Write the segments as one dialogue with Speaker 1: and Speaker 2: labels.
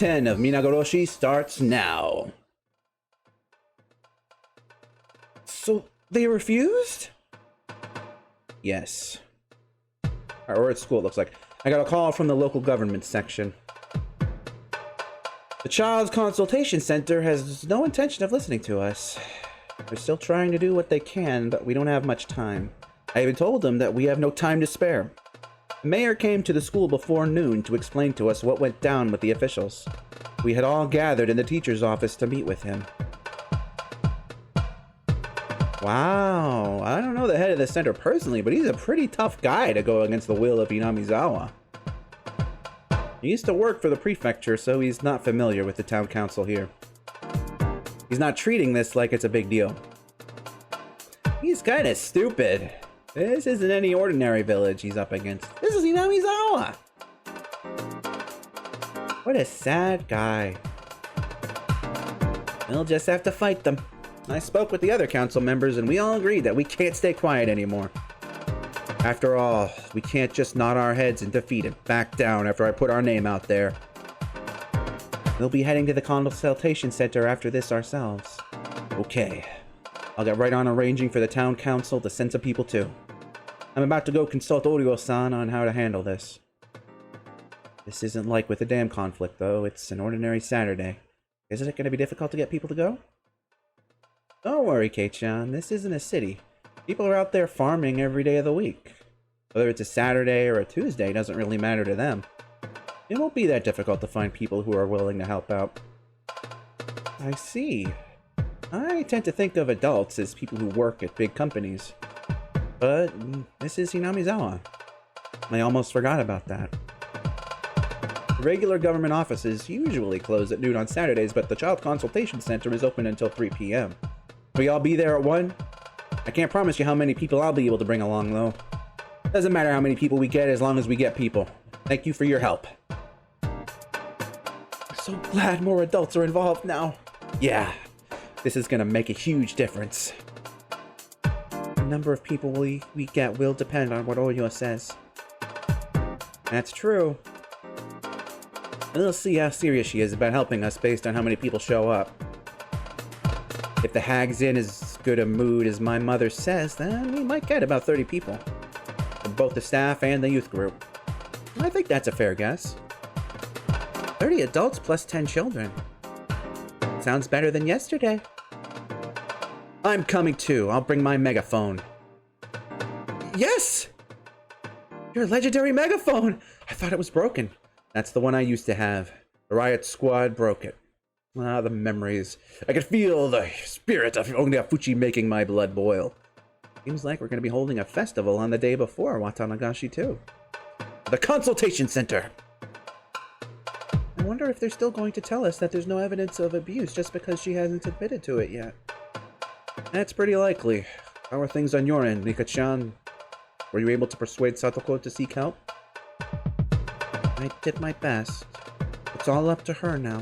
Speaker 1: 10 of Minagoroshi starts now. So, they refused? Yes. Or at school, it looks like. I got a call from the local government section. The Child's Consultation Center has no intention of listening to us. They're still trying to do what they can, but we don't have much time. I even told them that we have no time to spare. The mayor came to the school before noon to explain to us what went down with the officials. We had all gathered in the teacher's office to meet with him. Wow, I don't know the head of the center personally, but he's a pretty tough guy to go against the will of Hinamizawa. He used to work for the prefecture, so he's not familiar with the town council here. He's not treating this like it's a big deal. He's kind of stupid. This isn't any ordinary village he's up against. This is Hinamizawa! What a sad guy. We'll just have to fight them. I spoke with the other council members and we all agreed that we can't stay quiet anymore. After all, we can't just nod our heads and defeat and back down after I put our name out there. We'll be heading to the consultation center after this ourselves. Okay. I'll get right on arranging for the town council to send some people too. I'm about to go consult Oryo-san on how to handle this. This isn't like with the dam conflict though, it's an ordinary Saturday. Isn't it going to be difficult to get people to go? Don't worry, Kei-chan, this isn't a city. People are out there farming every day of the week. Whether it's a Saturday or a Tuesday doesn't really matter to them. It won't be that difficult to find people who are willing to help out. I see. I tend to think of adults as people who work at big companies. But this is Hinamizawa. I almost forgot about that. The regular government offices usually close at noon on Saturdays, but the Child Consultation Center is open until 3 p.m. Will y'all be there at 1? I can't promise you how many people I'll be able to bring along, though. Doesn't matter how many people we get as long as we get people. Thank you for your help. I'm so glad more adults are involved now. Yeah, this is gonna make a huge difference. The number of people we get will depend on what Oryo says. That's true. We'll see how serious she is about helping us based on how many people show up. If the hag's in as good a mood as my mother says, then we might get about 30 people. From both the staff and the youth group. I think that's a fair guess. 30 adults plus 10 children. Sounds better than yesterday. I'm coming too. I'll bring my megaphone. Yes! Your legendary megaphone! I thought it was broken. That's the one I used to have. The riot squad broke it. Ah, the memories. I could feel the spirit of Onyafuchi making my blood boil. Seems like we're going to be holding a festival on the day before Watanagashi too. The Consultation Center! I wonder if they're still going to tell us that there's no evidence of abuse just because she hasn't admitted to it yet. That's pretty likely. How are things on your end, Nika-chan? Were you able to persuade Satoko to seek help? I did my best. It's all up to her now.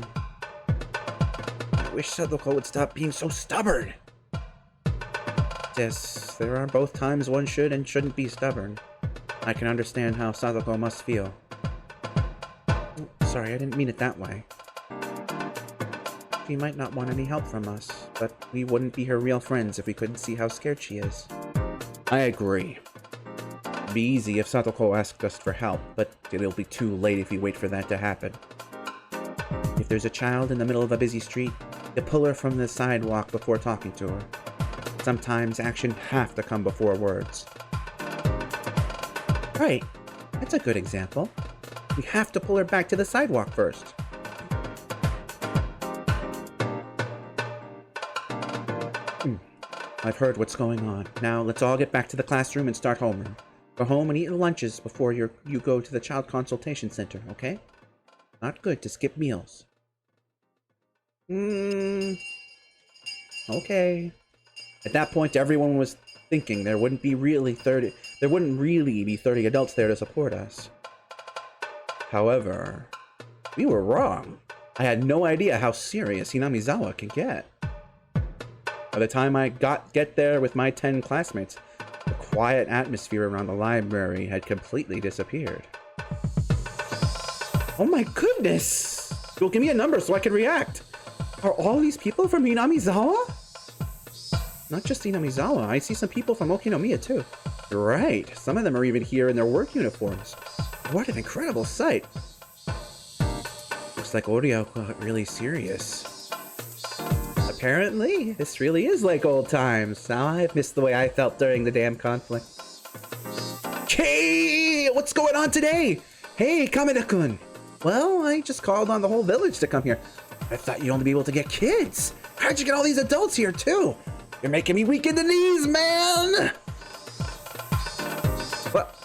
Speaker 1: I wish Satoko would stop being so stubborn. Yes, there are both times one should and shouldn't be stubborn. I can understand how Satoko must feel. Oh, sorry, I didn't mean it that way. She might not want any help from us, but we wouldn't be her real friends if we couldn't see how scared she is. I agree. It'd be easy if Satoko asked us for help, but it'll be too late if we wait for that to happen. If there's a child in the middle of a busy street, you pull her from the sidewalk before talking to her. Sometimes action have to come before words. Right, that's a good example. We have to pull her back to the sidewalk first. I've heard what's going on. Now let's all get back to the classroom and start homeroom. Go home and eat your lunches before you go to the Child Consultation Center, okay? Not good to skip meals. Okay. At that point, everyone was thinking there wouldn't really be 30 adults there to support us. However, we were wrong. I had no idea how serious Hinamizawa can get. By the time I get there with my 10 classmates, the quiet atmosphere around the library had completely disappeared. Oh my goodness! Well, give me a number so I can react. Are all these people from Hinamizawa? Not just Hinamizawa, I see some people from Okinomiya too. Right, some of them are even here in their work uniforms. What an incredible sight. Looks like Oreo got really serious. Apparently, this really is like old times. Now I've missed the way I felt during the damn conflict. Hey, what's going on today? Hey, Kameda-kun. Well, I just called on the whole village to come here. I thought you'd only be able to get kids. How'd you get all these adults here too? You're making me weak in the knees, man! What?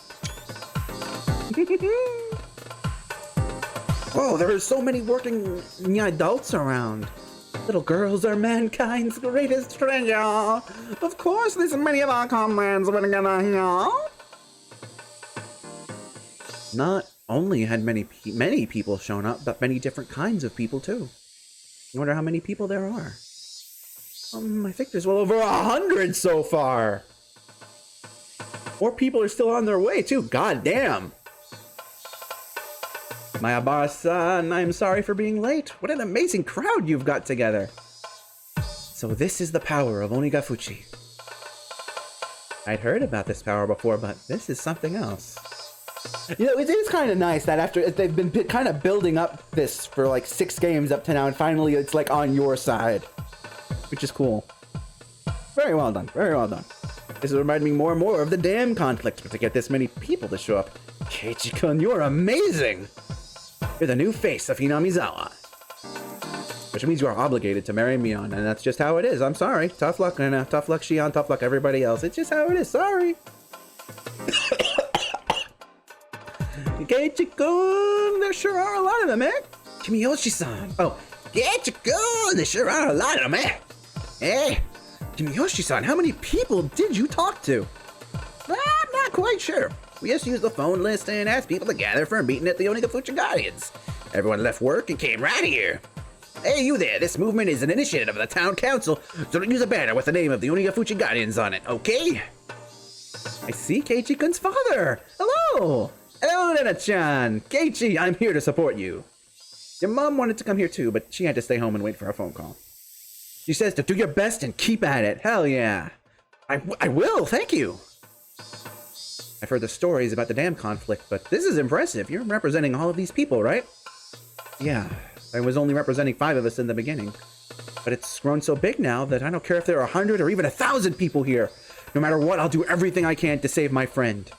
Speaker 1: Oh, there are so many working adults around. Little girls are mankind's greatest treasure. Of course, there's many of our comrades are together here. Not only had many people shown up, but many different kinds of people too. I wonder how many people there are. I think there's well over 100 so far. More people are still on their way too. God damn. Mayabara-san, I'm sorry for being late. What an amazing crowd you've got together. So this is the power of Onigafuchi. I'd heard about this power before, but this is something else. You know, it is kind of nice that after they've been kind of building up this for like 6 games up to now, and finally it's like on your side, which is cool. Very well done, very well done. This is reminding me more and more of the damn conflict, but to get this many people to show up. Keiichi-kun, you're amazing! You're the new face of Hinamizawa. Which means you are obligated to marry Mion, and that's just how it is. I'm sorry. Tough luck, Nana. Tough luck, Shion. Tough luck, everybody else. It's just how it is. Sorry. Keiichi-kun, there sure are a lot of them, eh? Kimiyoshi-san. Oh, Keiichi-kun, there sure are a lot of them, eh? Eh? Kimiyoshi-san, how many people did you talk to? I'm not quite sure. We just used the phone list and asked people to gather for a meeting at the Onigafuchi Guardians. Everyone left work and came right here. Hey, you there, this movement is an initiative of the town council, so don't use a banner with the name of the Onigafuchi Guardians on it, okay? I see Keiichi-kun's father. Hello. Hello, Nana-chan. Keiichi, I'm here to support you. Your mom wanted to come here too, but she had to stay home and wait for a phone call. She says to do your best and keep at it. Hell yeah. I will, thank you. I've heard the stories about the dam conflict, but this is impressive. You're representing all of these people, right? Yeah, I was only representing 5 of us in the beginning. But it's grown so big now that I don't care if there are 100 or even 1,000 people here. No matter what, I'll do everything I can to save my friend.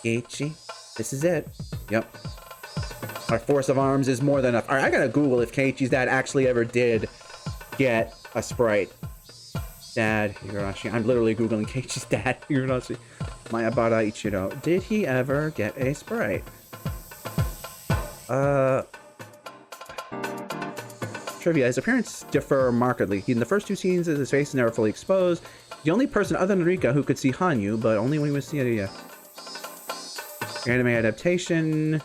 Speaker 1: Keiichi, this is it. Yep. Our force of arms is more than enough. Alright, I gotta Google if Keiichi's dad actually ever did get a sprite. Dad, Higurashi. I'm literally Googling Keiichi's dad, Higurashi. Mayabara Ichiro. Did he ever get a sprite? Trivia. His appearance differ markedly. In the first 2 scenes, his face is never fully exposed. The only person other than Rika who could see hanyuu, but only when he was seeing it. Anime adaptation.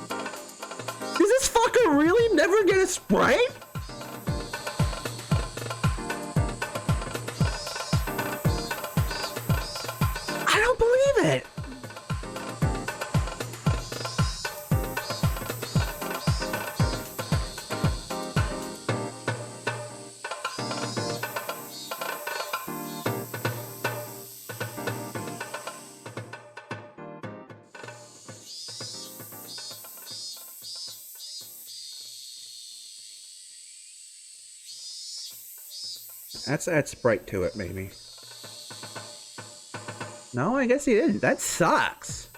Speaker 1: Does this fucker really never get a sprite? It. That's add Sprite to it, maybe. No, I guess he didn't. That sucks.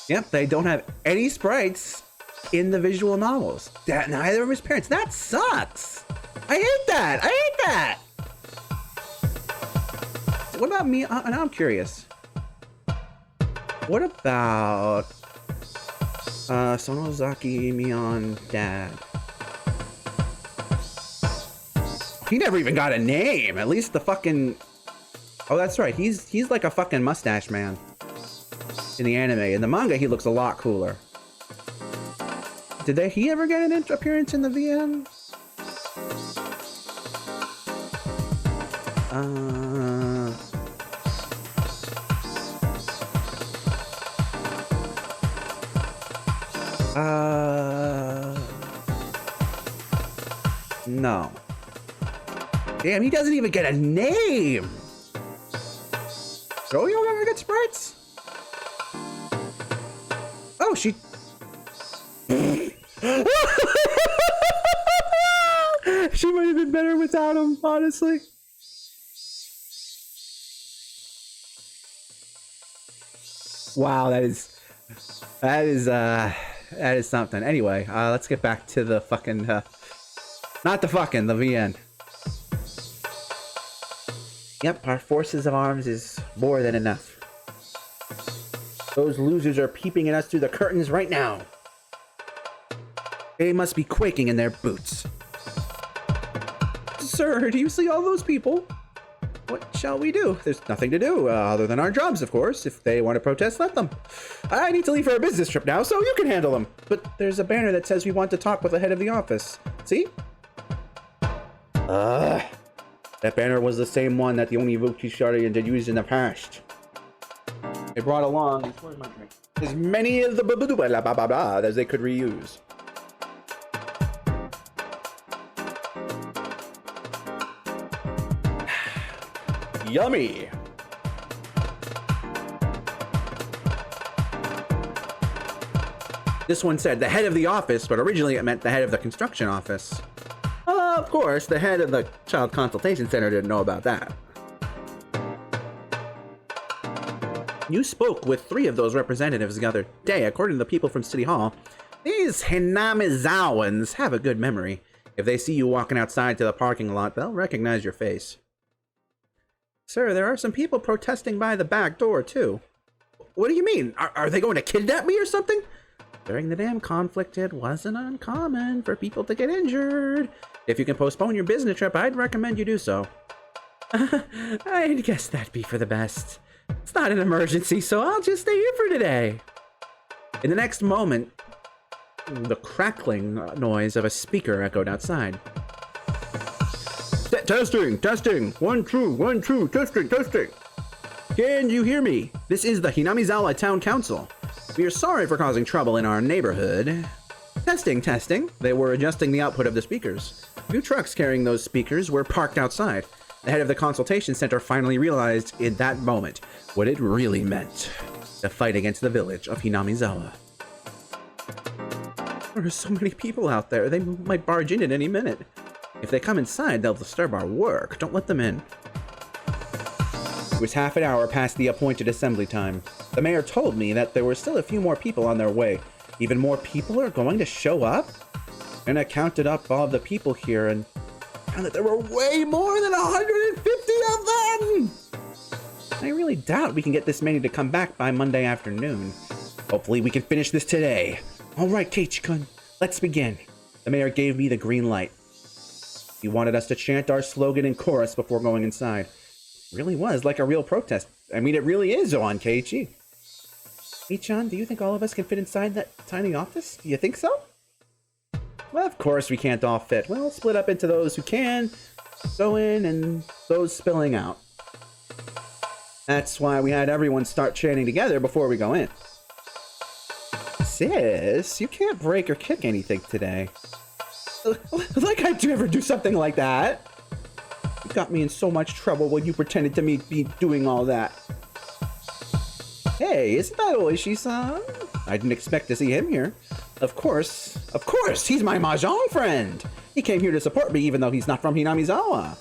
Speaker 1: Yep, they don't have any sprites in the visual novels. That neither of his parents. That sucks. I hate that. I hate that. What about me? Now I'm curious. What about Sonozaki Mion dad? He never even got a name. At least the fucking... Oh, that's right. He's like a fucking mustache man in the anime. In the manga, he looks a lot cooler. Did he ever get an appearance in the VM? No. Damn, he doesn't even get a name! Yo-Yo ever get sprites? Oh, she... She might have been better without him, honestly. Wow, that is something. Anyway, let's get back to the fucking, not the fucking, the VN. Yep, our forces of arms is more than enough. Those losers are peeping at us through the curtains right now. They must be quaking in their boots. Sir, do you see all those people? What shall we do? There's nothing to do, other than our jobs, of course. If they want to protest, let them. I need to leave for a business trip now, so you can handle them. But there's a banner that says we want to talk with the head of the office. See? That banner was the same one that the only vtuber did use in the past. They brought along as many of the blah blah blah as they could reuse. Yummy! This one said the head of the office, but originally it meant the head of the construction office. Of course, the head of the Child Consultation Center didn't know about that. You spoke with 3 of those representatives the other day. According to the people from City Hall, these Hinamizawans have a good memory. If they see you walking outside to the parking lot, they'll recognize your face. Sir, there are some people protesting by the back door, too. What do you mean? Are they going to kidnap me or something? During the dam conflict, it wasn't uncommon for people to get injured. If you can postpone your business trip, I'd recommend you do so. I'd guess that'd be for the best. It's not an emergency, so I'll just stay here for today. In the next moment, the crackling noise of a speaker echoed outside. Testing, testing, 1, 2, 1, 2, testing, testing. Can you hear me? This is the Hinamizawa Town Council. We are sorry for causing trouble in our neighborhood. Testing, testing. They were adjusting the output of the speakers. 2 trucks carrying those speakers were parked outside. The head of the consultation center finally realized in that moment what it really meant. The fight against the village of Hinamizawa. There are so many people out there. They might barge in at any minute. If they come inside, they'll disturb our work. Don't let them in. It was half an hour past the appointed assembly time. The mayor told me that there were still a few more people on their way. Even more people are going to show up? And I counted up all of the people here and found that there were way more than 150 of them! I really doubt we can get this many to come back by Monday afternoon. Hopefully we can finish this today. All right, Keiichi-kun, let's begin. The mayor gave me the green light. He wanted us to chant our slogan in chorus before going inside. It really was like a real protest. I mean, it really is on, Keiichi. Michan, do you think all of us can fit inside that tiny office? Do you think so? Well, of course we can't all fit. We'll split up into those who can go in and those spilling out. That's why we had everyone start chanting together before we go in. Sis, you can't break or kick anything today. Like I'd ever do something like that. You got me in so much trouble when you pretended to be doing all that. Hey, isn't that Oishi-san? I didn't expect to see him here. Of course, he's my mahjong friend. He came here to support me even though he's not from Hinamizawa.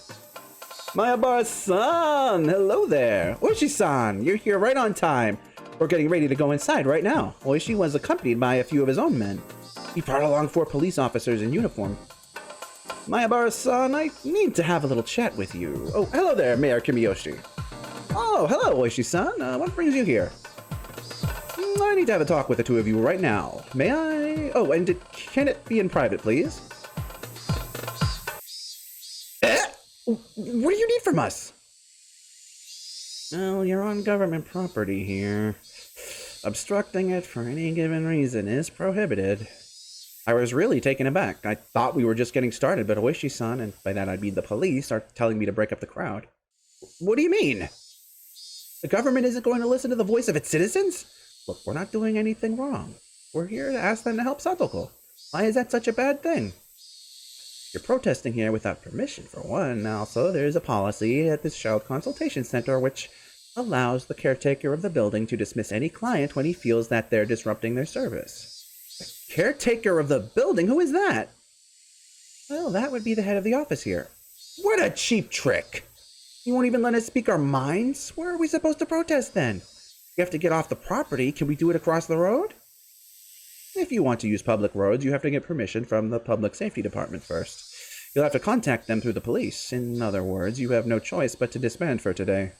Speaker 1: Mayabara-san, hello there. Oishi-san, you're here right on time. We're getting ready to go inside right now. Oishi was accompanied by a few of his own men. He brought along 4 police officers in uniform. Mayabara-san, I need to have a little chat with you. Oh, hello there, Mayor Kimiyoshi. Oh, hello, Oishi-san. What brings you here? I need to have a talk with the 2 of you right now. May I? Oh, and can it be in private, please? What do you need from us? Well, you're on government property here. Obstructing it for any given reason is prohibited. I was really taken aback. I thought we were just getting started, but Oishi-san, and by that I mean the police, are telling me to break up the crowd. What do you mean? The government isn't going to listen to the voice of its citizens? Look, we're not doing anything wrong. We're here to ask them to help Satoko. Why is that such a bad thing? You're protesting here without permission, for one. Also, there's a policy at this child consultation center which allows the caretaker of the building to dismiss any client when he feels that they're disrupting their service. The caretaker of the building? Who is that? Well, that would be the head of the office here. What a cheap trick! You won't even let us speak our minds? Where are we supposed to protest then? We have to get off the property. Can we do it across the road? If you want to use public roads, you have to get permission from the public safety department first. You'll have to contact them through the police. In other words, you have no choice but to disband for today.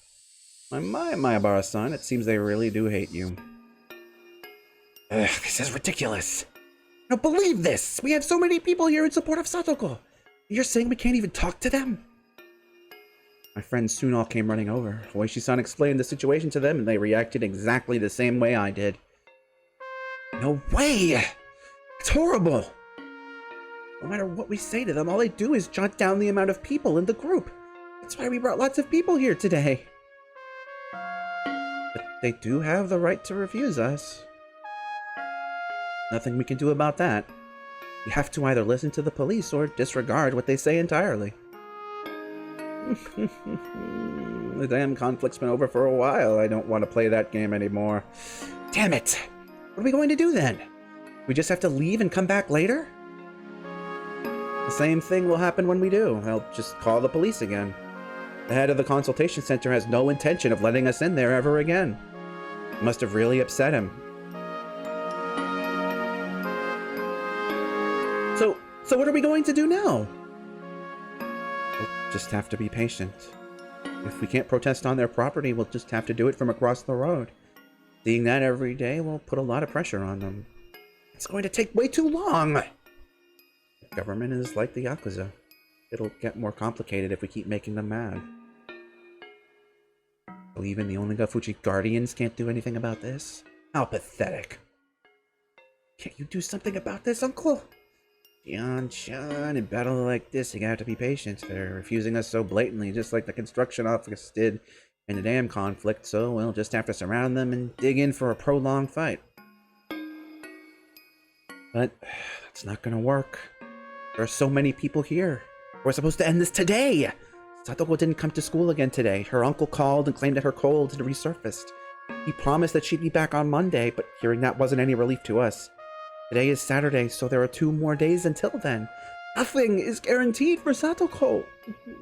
Speaker 1: My Mayabara-san, it seems they really do hate you. Ugh, this is ridiculous. I don't believe this! We have so many people here in support of Satoko! You're saying we can't even talk to them? My friends soon all came running over. Oishi-san explained the situation to them, and they reacted exactly the same way I did. No way! It's horrible! No matter what we say to them, all they do is jot down the amount of people in the group. That's why we brought lots of people here today. But they do have the right to refuse us. Nothing we can do about that. We have to either listen to the police or disregard what they say entirely. The damn conflict's been over for a while. I don't want to play that game anymore. Damn it! What are we going to do then? We just have to leave and come back later? The same thing will happen when we do. I'll just call the police again. The head of the consultation center has no intention of letting us in there ever again. It must have really upset him. So what are we going to do now? We'll just have to be patient. If we can't protest on their property, we'll just have to do it from across the road. Seeing that every day will put a lot of pressure on them. It's going to take way too long! The government is like the Yakuza. It'll get more complicated if we keep making them mad. So even the Onagafuchi Guardians can't do anything about this? How pathetic. Can't you do something about this, Uncle? Chan, in battle like this, you gotta be patient. They're refusing us so blatantly, just like the construction office did in the dam conflict, so we'll just have to surround them and dig in for a prolonged fight. But that's not gonna work. There are so many people here. We're supposed to end this today! Satoko didn't come to school again today. Her uncle called and claimed that her cold had resurfaced. He promised that she'd be back on Monday, but hearing that wasn't any relief to us. Today is Saturday, so there are 2 more days until then. Nothing is guaranteed for Satoko.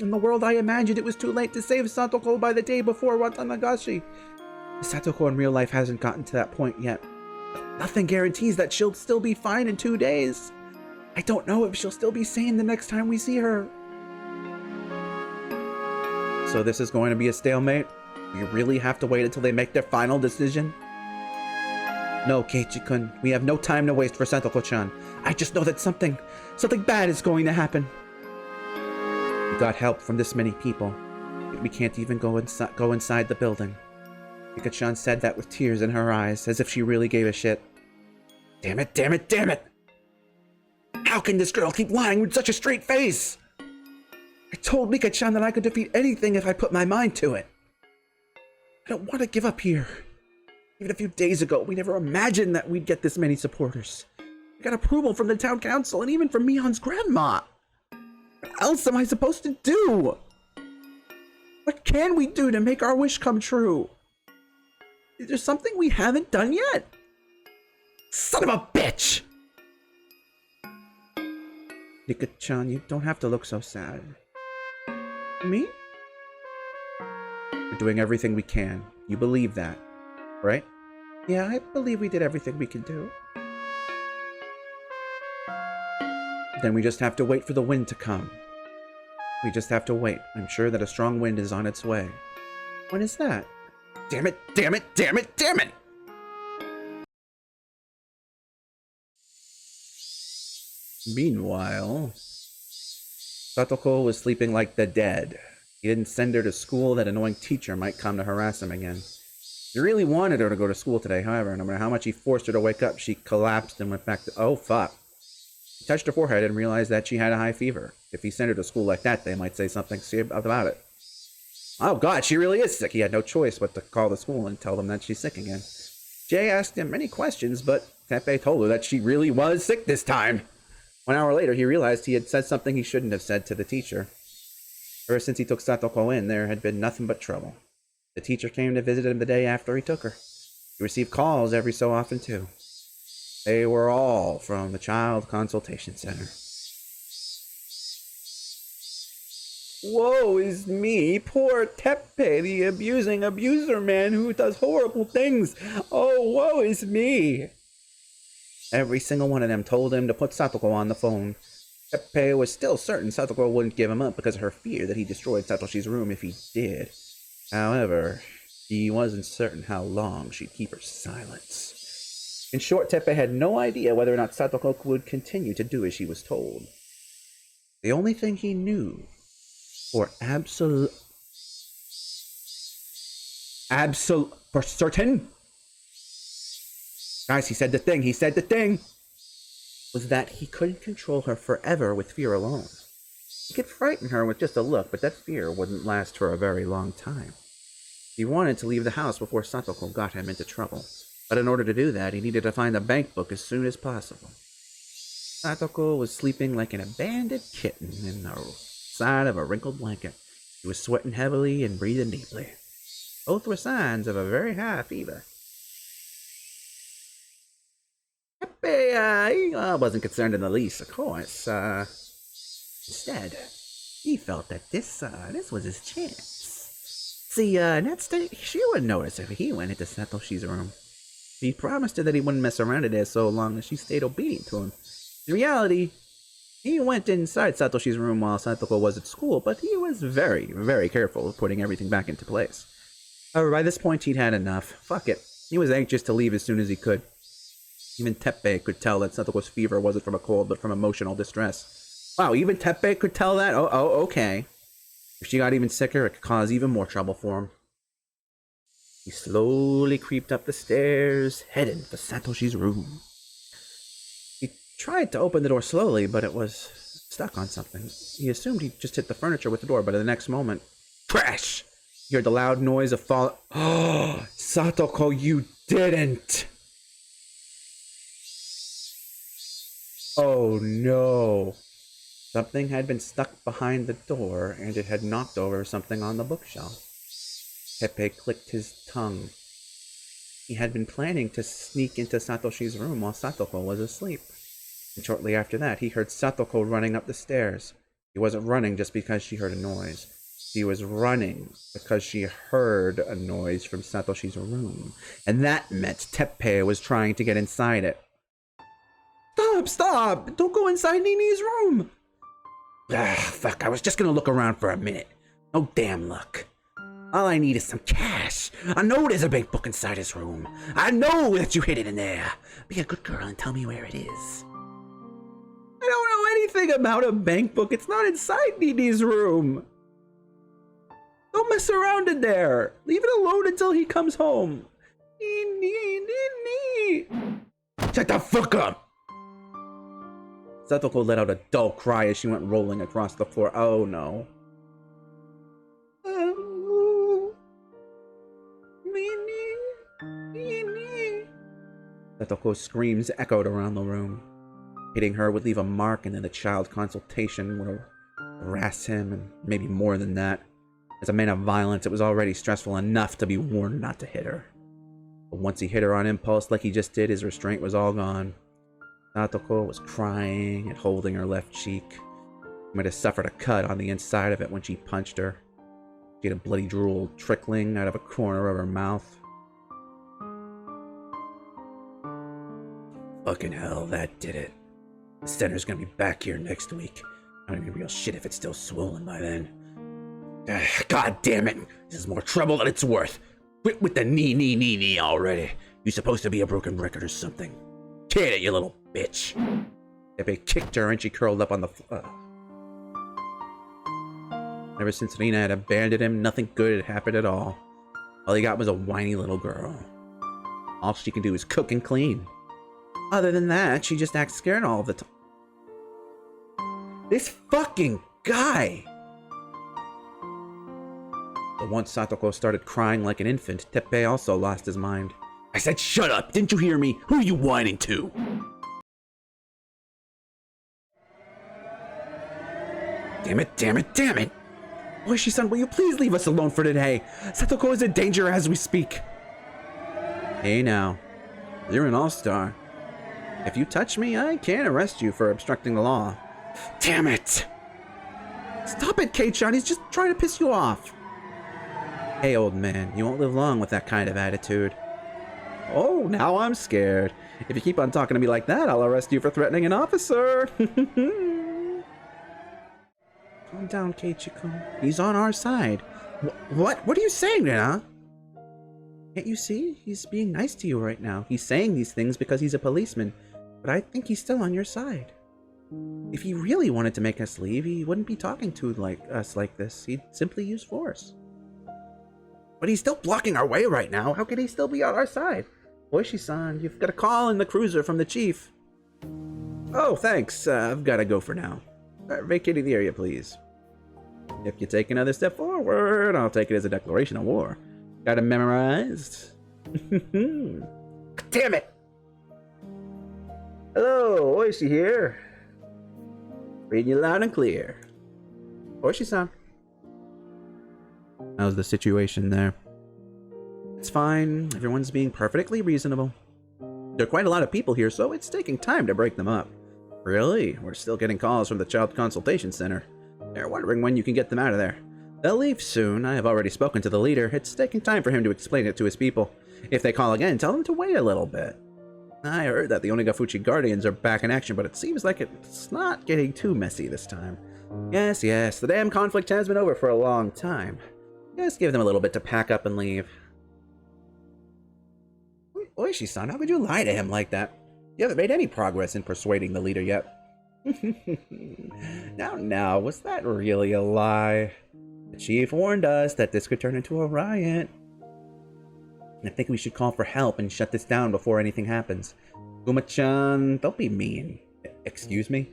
Speaker 1: In the world I imagined, it was too late to save Satoko by the day before Watanagashi. Satoko in real life hasn't gotten to that point yet. Nothing guarantees that she'll still be fine in 2 days. I don't know if she'll still be sane the next time we see her. So this is going to be a stalemate? We really have to wait until they make their final decision? No, Keiichi-kun, we have no time to waste for Satoko-chan. I just know that something bad is going to happen. We got help from this many people, yet we can't even go inside the building. Mika-chan said that with tears in her eyes, as if she really gave a shit. Damn it, damn it, damn it! How can this girl keep lying with such a straight face? I told Mika-chan that I could defeat anything if I put my mind to it. I don't want to give up here. Even a few days ago, we never imagined that we'd get this many supporters. We got approval from the town council and even from Mion's grandma. What else am I supposed to do? What can we do to make our wish come true? Is there something we haven't done yet? Son of a bitch! Nika-chan, you don't have to look so sad. Me? We're doing everything we can. You believe that, right? Yeah, I believe we did everything we can do. Then we just have to wait for the wind to come. We just have to wait. I'm sure that a strong wind is on its way. When is that? Damn it, damn it, damn it, damn it! Meanwhile, Satoko was sleeping like the dead. He didn't send her to school. That annoying teacher might come to harass him again. He really wanted her to go to school today, however, no matter how much he forced her to wake up, she collapsed and went back to— oh, fuck. He touched her forehead and realized that she had a high fever. If he sent her to school like that, they might say something about it. Oh god, she really is sick. He had no choice but to call the school and tell them that she's sick again. Jay asked him many questions, but Teppei told her that she really was sick this time. 1 hour later, he realized he had said something he shouldn't have said to the teacher. Ever since he took Satoko in, there had been nothing but trouble. The teacher came to visit him the day after he took her. He received calls every so often, too. They were all from the Child Consultation Center. Woe is me, poor Teppei, the abusing abuser man who does horrible things. Oh, woe is me. Every single one of them told him to put Satoko on the phone. Teppei was still certain Satoko wouldn't give him up because of her fear that he destroyed Satoshi's room if he did. However, he wasn't certain how long she'd keep her silence. In short, Teppei had no idea whether or not Satoko would continue to do as she was told. The only thing he knew for for certain, guys, he said the thing, was that he couldn't control her forever with fear alone. He could frighten her with just a look, but that fear wouldn't last for a very long time. He wanted to leave the house before Satoko got him into trouble, but in order to do that, he needed to find the bank book as soon as possible. Satoko was sleeping like an abandoned kitten in the side of a wrinkled blanket. He was sweating heavily and breathing deeply. Both were signs of a very high fever. Teppei, he wasn't concerned in the least, of course. Instead, he felt that this was his chance. See, Natsuki, she wouldn't notice if he went into Satoshi's room. He promised her that he wouldn't mess around in there so long as she stayed obedient to him. In reality, he went inside Satoshi's room while Satoko was at school, but he was very, very careful of putting everything back into place. However, by this point, he'd had enough. Fuck it. He was anxious to leave as soon as he could. Even Teppei could tell that Satoko's fever wasn't from a cold, but from emotional distress. Wow, even Teppei could tell that? Oh, okay. If she got even sicker, it could cause even more trouble for him. He slowly creeped up the stairs, heading for Satoshi's room. He tried to open the door slowly, but it was stuck on something. He assumed he just hit the furniture with the door, but in the next moment, crash! He heard the loud noise of fall. Oh, Satoko, you didn't! Oh no. Something had been stuck behind the door, and it had knocked over something on the bookshelf. Teppei clicked his tongue. He had been planning to sneak into Satoshi's room while Satoko was asleep. And shortly after that, he heard Satoko running up the stairs. He wasn't running just because she heard a noise. He was running because she heard a noise from Satoshi's room. And that meant Teppei was trying to get inside it. Stop! Don't go inside Nini's room! Fuck, I was just gonna look around for a minute. No damn luck. All I need is some cash. I know there's a bank book inside his room. I know that you hid it in there. Be a good girl and tell me where it is. I don't know anything about a bank book. It's not inside Nini's room. Don't mess around in there. Leave it alone until he comes home. Nini. Shut the fuck up. Satoko let out a dull cry as she went rolling across the floor. Oh no. Satoko's screams echoed around the room. Hitting her would leave a mark, and then the child consultation would harass him, and maybe more than that. As a man of violence, it was already stressful enough to be warned not to hit her. But once he hit her on impulse like he just did, his restraint was all gone. Satoko was crying and holding her left cheek. She might have suffered a cut on the inside of it when she punched her. She had a bloody drool trickling out of a corner of her mouth. Fucking hell, that did it. The center's gonna be back here next week. I'm gonna be real shit if it's still swollen by then. God damn it! This is more trouble than it's worth. Quit with the knee already. You supposed to be a broken record or something. Get it, you little bitch. Teppei kicked her and she curled up on the floor. Ever since Rina had abandoned him, nothing good had happened at all. All he got was a whiny little girl. All she can do is cook and clean. Other than that, she just acts scared all the time. This fucking guy! But once Satoko started crying like an infant, Teppei also lost his mind. I said shut up! Didn't you hear me? Who are you whining to? Damn it, damn it, damn it! Oishi-san, will you please leave us alone for today? Satoko is in danger as we speak. Hey now, you're an all-star. If you touch me, I can't arrest you for obstructing the law. Damn it! Stop it, Kei-chan, he's just trying to piss you off. Hey, old man, you won't live long with that kind of attitude. Oh, now I'm scared. If you keep on talking to me like that, I'll arrest you for threatening an officer. Calm down, Keiichi-kun. He's on our side. What? What are you saying, Rina? Can't you see? He's being nice to you right now. He's saying these things because he's a policeman, but I think he's still on your side. If he really wanted to make us leave, he wouldn't be talking to us like this. He'd simply use force. But he's still blocking our way right now. How could he still be on our side? Oishi-san, you've got a call in the cruiser from the chief. Oh, thanks. I've got to go for now. Vacating the area, please. If you take another step forward, I'll take it as a declaration of war. Got it memorized? Damn it! Hello, Oishi here. Reading you loud and clear. Oishi-san. How's the situation there? It's fine. Everyone's being perfectly reasonable. There are quite a lot of people here, so it's taking time to break them up. Really? We're still getting calls from the Child Consultation Center. They're wondering when you can get them out of there. They'll leave soon. I have already spoken to the leader. It's taking time for him to explain it to his people. If they call again, tell them to wait a little bit. I heard that the Onigafuchi Guardians are back in action, but it seems like it's not getting too messy this time. Yes, the damn conflict has been over for a long time. Just give them a little bit to pack up and leave. Oishi-san, how could you lie to him like that? You haven't made any progress in persuading the leader yet. Now, was that really a lie? The chief warned us that this could turn into a riot. I think we should call for help and shut this down before anything happens. Kuma-chan, don't be mean. Excuse me?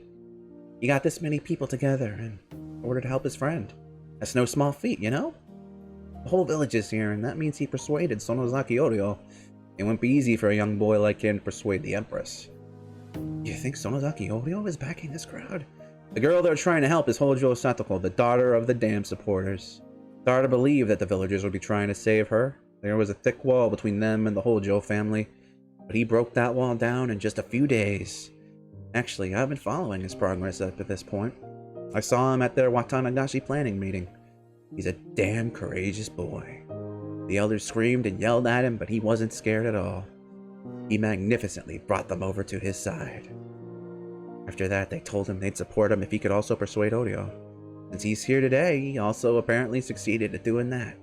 Speaker 1: He got this many people together in order to help his friend. That's no small feat, you know? The whole village is here, and that means he persuaded Sonozaki Oryo. It wouldn't be easy for a young boy like him to persuade the Empress. You think Sonozaki Oryo is backing this crowd? The girl they're trying to help is Hojo Satoko, the daughter of the dam supporters. It's hard to believe that the villagers would be trying to save her. There was a thick wall between them and the Hojo family, but he broke that wall down in just a few days. Actually, I've been following his progress up to this point. I saw him at their Watanagashi planning meeting. He's a damn courageous boy. The elders screamed and yelled at him, but he wasn't scared at all. He magnificently brought them over to his side. After that, they told him they'd support him if he could also persuade Oryo. Since he's here today, he also apparently succeeded at doing that.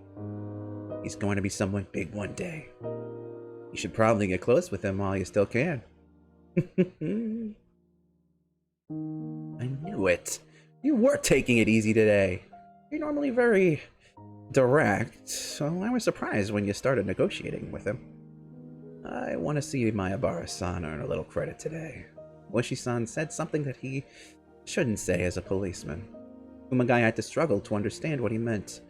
Speaker 1: He's going to be someone big one day. You should probably get close with him while you still can. I knew it. You were taking it easy today. You're normally very direct, so I was surprised when you started negotiating with him. I want to see Mayabara-san earn a little credit today. Oishi-san said something that he shouldn't say as a policeman. Kumagai had to struggle to understand what he meant.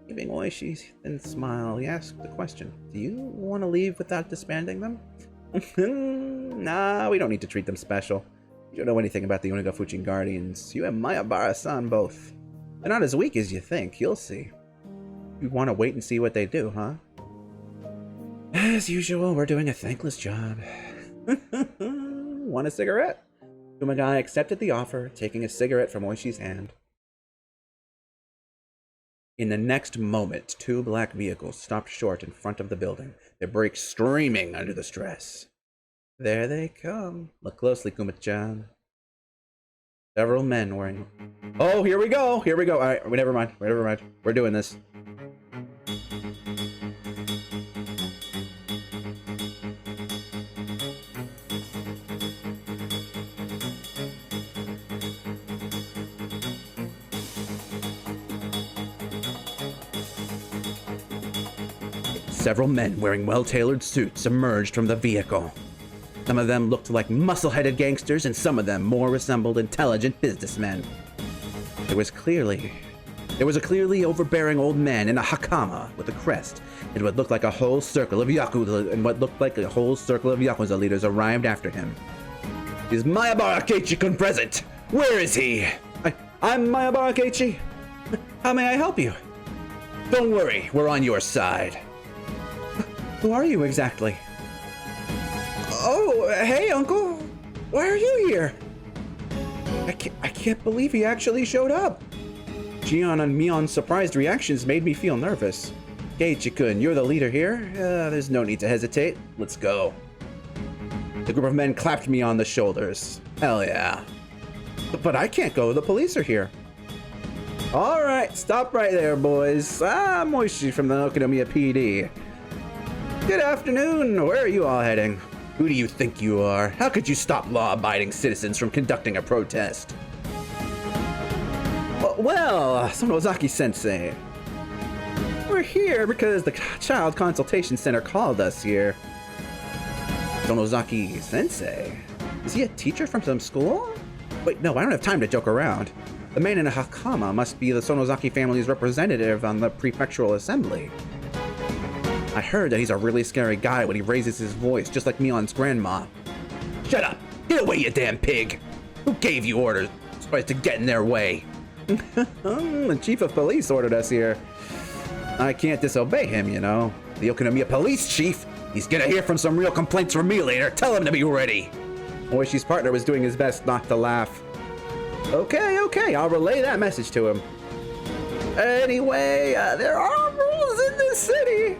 Speaker 1: Giving Oishi a thin smile, he asked the question, do you want to leave without disbanding them? Nah, we don't need to treat them special. You don't know anything about the Onigafuchi Guardians. You and Mayabara-san both. They're not as weak as you think, you'll see. You want to wait and see what they do, huh? As usual, we're doing a thankless job. Want a cigarette? Kumagai accepted the offer, taking a cigarette from Oishi's hand. In the next moment, two black vehicles stopped short in front of the building, their brakes screaming under the stress. There they come. Look closely, Kuma-chan. Several men wearing... Oh, here we go! Here we go! Alright, never mind. We're doing this. Several men wearing well-tailored suits emerged from the vehicle. Some of them looked like muscle-headed gangsters, and some of them more resembled intelligent businessmen. There There was a clearly overbearing old man in a hakama with a crest, and what looked like a whole circle of yakuza leaders arrived after him. Is Mayabara Keiichi-kun present? Where is he? I'm Mayabara Keiichi. How may I help you? Don't worry, we're on your side. Who are you exactly? Oh, hey, Uncle. Why are you here? I can't believe he actually showed up. Jian and Mion's surprised reactions made me feel nervous. Keiichi-kun, you're the leader here. There's no need to hesitate. Let's go. The group of men clapped me on the shoulders. Hell yeah. But I can't go. The police are here. All right, stop right there, boys. I'm Moishi from the Okinomiya PD. Good afternoon. Where are you all heading? Who do you think you are? How could you stop law-abiding citizens from conducting a protest? Well, Sonozaki-sensei. We're here because the Child Consultation Center called us here. Sonozaki-sensei? Is he a teacher from some school? Wait, no, I don't have time to joke around. The man in a hakama must be the Sonozaki family's representative on the prefectural assembly. I heard that he's a really scary guy when he raises his voice, just like Mion's grandma. Shut up! Get away, you damn pig! Who gave you orders to get in their way? The chief of police ordered us here. I can't disobey him, you know. The Okinomiya police chief! He's gonna hear from some real complaints from me later. Tell him to be ready. Moishi's partner was doing his best not to laugh. Okay, I'll relay that message to him. Anyway, there are rules in this city.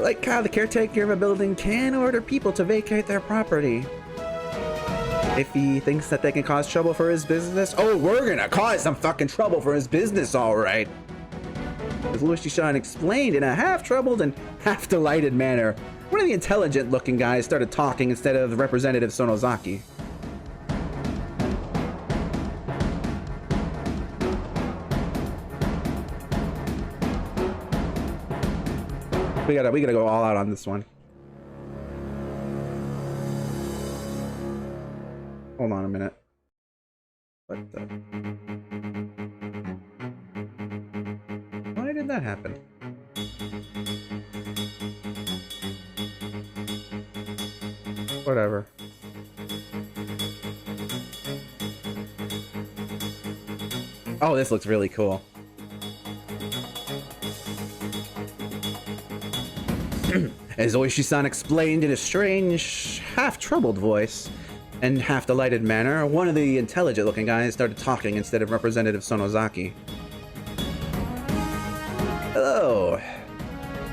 Speaker 1: Like how the caretaker of a building can order people to vacate their property. If he thinks that they can cause trouble for his business. Oh, we're gonna cause some fucking trouble for his business, alright. As Luishishan explained in a half-troubled and half-delighted manner, one of the intelligent-looking guys started talking instead of Representative Sonozaki. We gotta go all out on this one. Hold on a minute. What the? Why did that happen? Whatever. Oh, this looks really cool. As Oishi-san explained in a strange, half-troubled voice and half-delighted manner, one of the intelligent-looking guys started talking instead of Representative Sonozaki. Hello.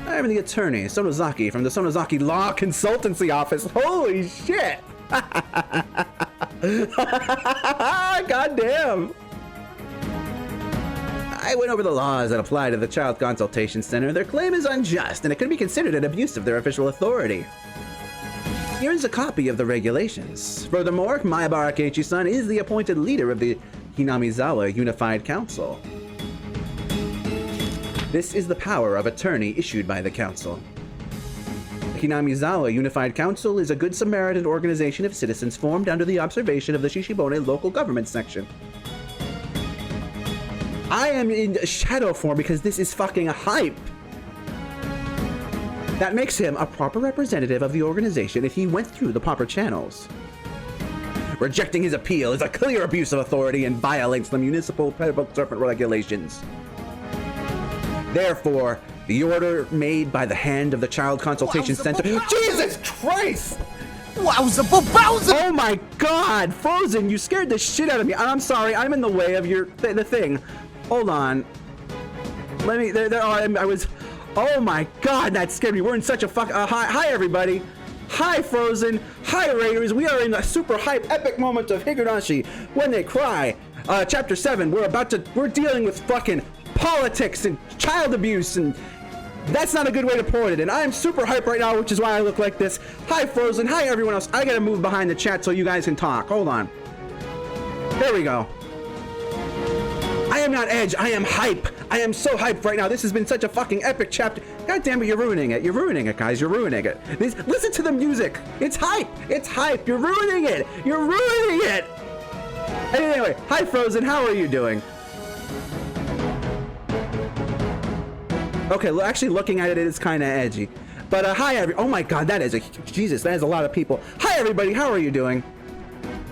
Speaker 1: I'm the attorney, Sonozaki, from the Sonozaki Law Consultancy Office. Holy shit! God damn! I went over the laws that apply to the Child Consultation Center. Their claim is unjust, and it can be considered an abuse of their official authority. Here is a copy of the regulations. Furthermore, Mayabara Keiichi-san is the appointed leader of the Hinamizawa Unified Council. This is the power of attorney issued by the council. The Hinamizawa Unified Council is a Good Samaritan organization of citizens formed under the observation of the Shishibone local government section. I am in shadow form because this is fucking hype. That makes him a proper representative of the organization if he went through the proper channels. Rejecting his appeal is a clear abuse of authority and violates the municipal public servant regulations. Therefore, the order made by the hand of the Child Consultation Center— Jesus Christ!
Speaker 2: Wowza Bowser!
Speaker 1: Oh my God, Frozen, you scared the shit out of me. I'm sorry, I'm in the way of your the thing. Hold on. Let me. I was. Oh my God, that scared me. We're in such a hi everybody. Hi Frozen. Hi Raiders. We are in a super hype epic moment of Higurashi When They Cry. Chapter 7. We're dealing with fucking politics and child abuse, and that's not a good way to put it. And I'm super hype right now, which is why I look like this. Hi Frozen. Hi everyone else. I gotta move behind the chat so you guys can talk. Hold on. There we go. I am not Edge, I am hype. I am so hyped right now. This has been such a fucking epic chapter. God damn it, you're ruining it. You're ruining it, guys. You're ruining it. Listen to the music. It's hype. It's hype. You're ruining it. You're ruining it. Anyway, hi Frozen, how are you doing? Okay, actually looking at it, it is kind of edgy. But hi, oh my God, that is Jesus, that is a lot of people. Hi, everybody, how are you doing?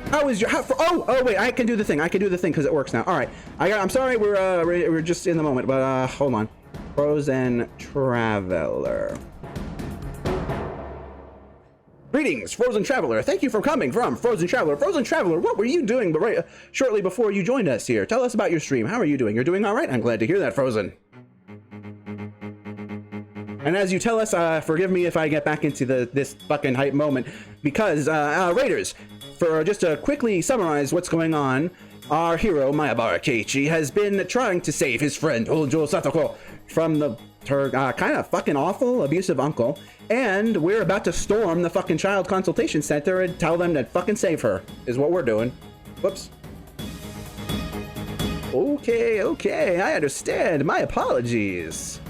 Speaker 1: How is your, oh, wait, I can do the thing. I can do the thing because it works now. All right, I'm sorry, we're just in the moment, but hold on. Frozen Traveler. Greetings, Frozen Traveler. Thank you for coming from Frozen Traveler. Frozen Traveler, what were you doing shortly before you joined us here? Tell us about your stream. How are you doing? You're doing all right? I'm glad to hear that, Frozen. And as you tell us, forgive me if I get back into this fucking hype moment, because, Raiders, for just to quickly summarize what's going on, our hero, Mayabara Keiichi, has been trying to save his friend, Hojo Satoko, from her kind of fucking awful, abusive uncle, and we're about to storm the fucking child consultation center and tell them to fucking save her, is what we're doing. Whoops. Okay, I understand. My apologies.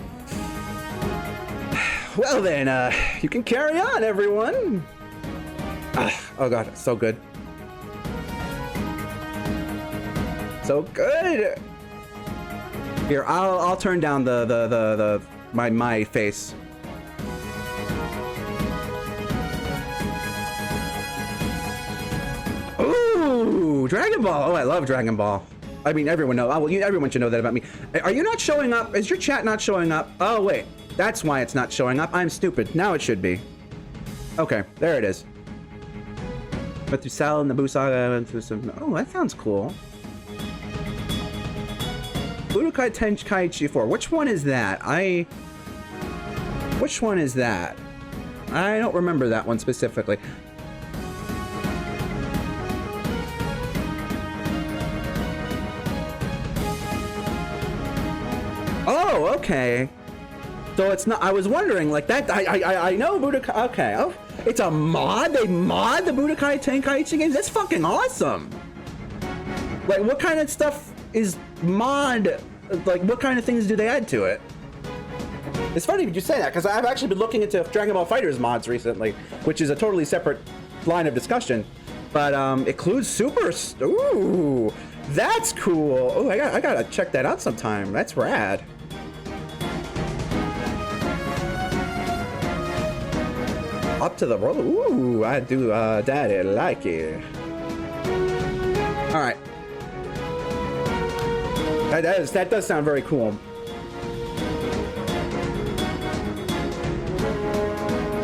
Speaker 1: Well then, you can carry on, everyone. Oh God, it's so good. So good. Here, I'll turn down my face. Ooh, Dragon Ball. Oh, I love Dragon Ball. I mean, everyone knows. Well, everyone should know that about me. Are you not showing up? Is your chat not showing up? Oh wait, that's why it's not showing up. I'm stupid. Now it should be. Okay, there it is. But through Sal and the Busaga and through some. Oh, that sounds cool. Budokai Tenkaichi 4. Which one is that? Which one is that? I don't remember that one specifically. Oh, okay. So it's not. I was wondering, like that. I know Budokai. Okay. Oh, it's a mod. They mod the Budokai Tenkaichi games. That's fucking awesome. Like, what kind of stuff is mod? Like, what kind of things do they add to it? It's funny you say that, because I've actually been looking into Dragon Ball FighterZ mods recently, which is a totally separate line of discussion. But includes Super. Ooh, that's cool. Oh, I gotta check that out sometime. That's rad. Up to the roll. Ooh, I do, daddy like it. All right. That does sound very cool.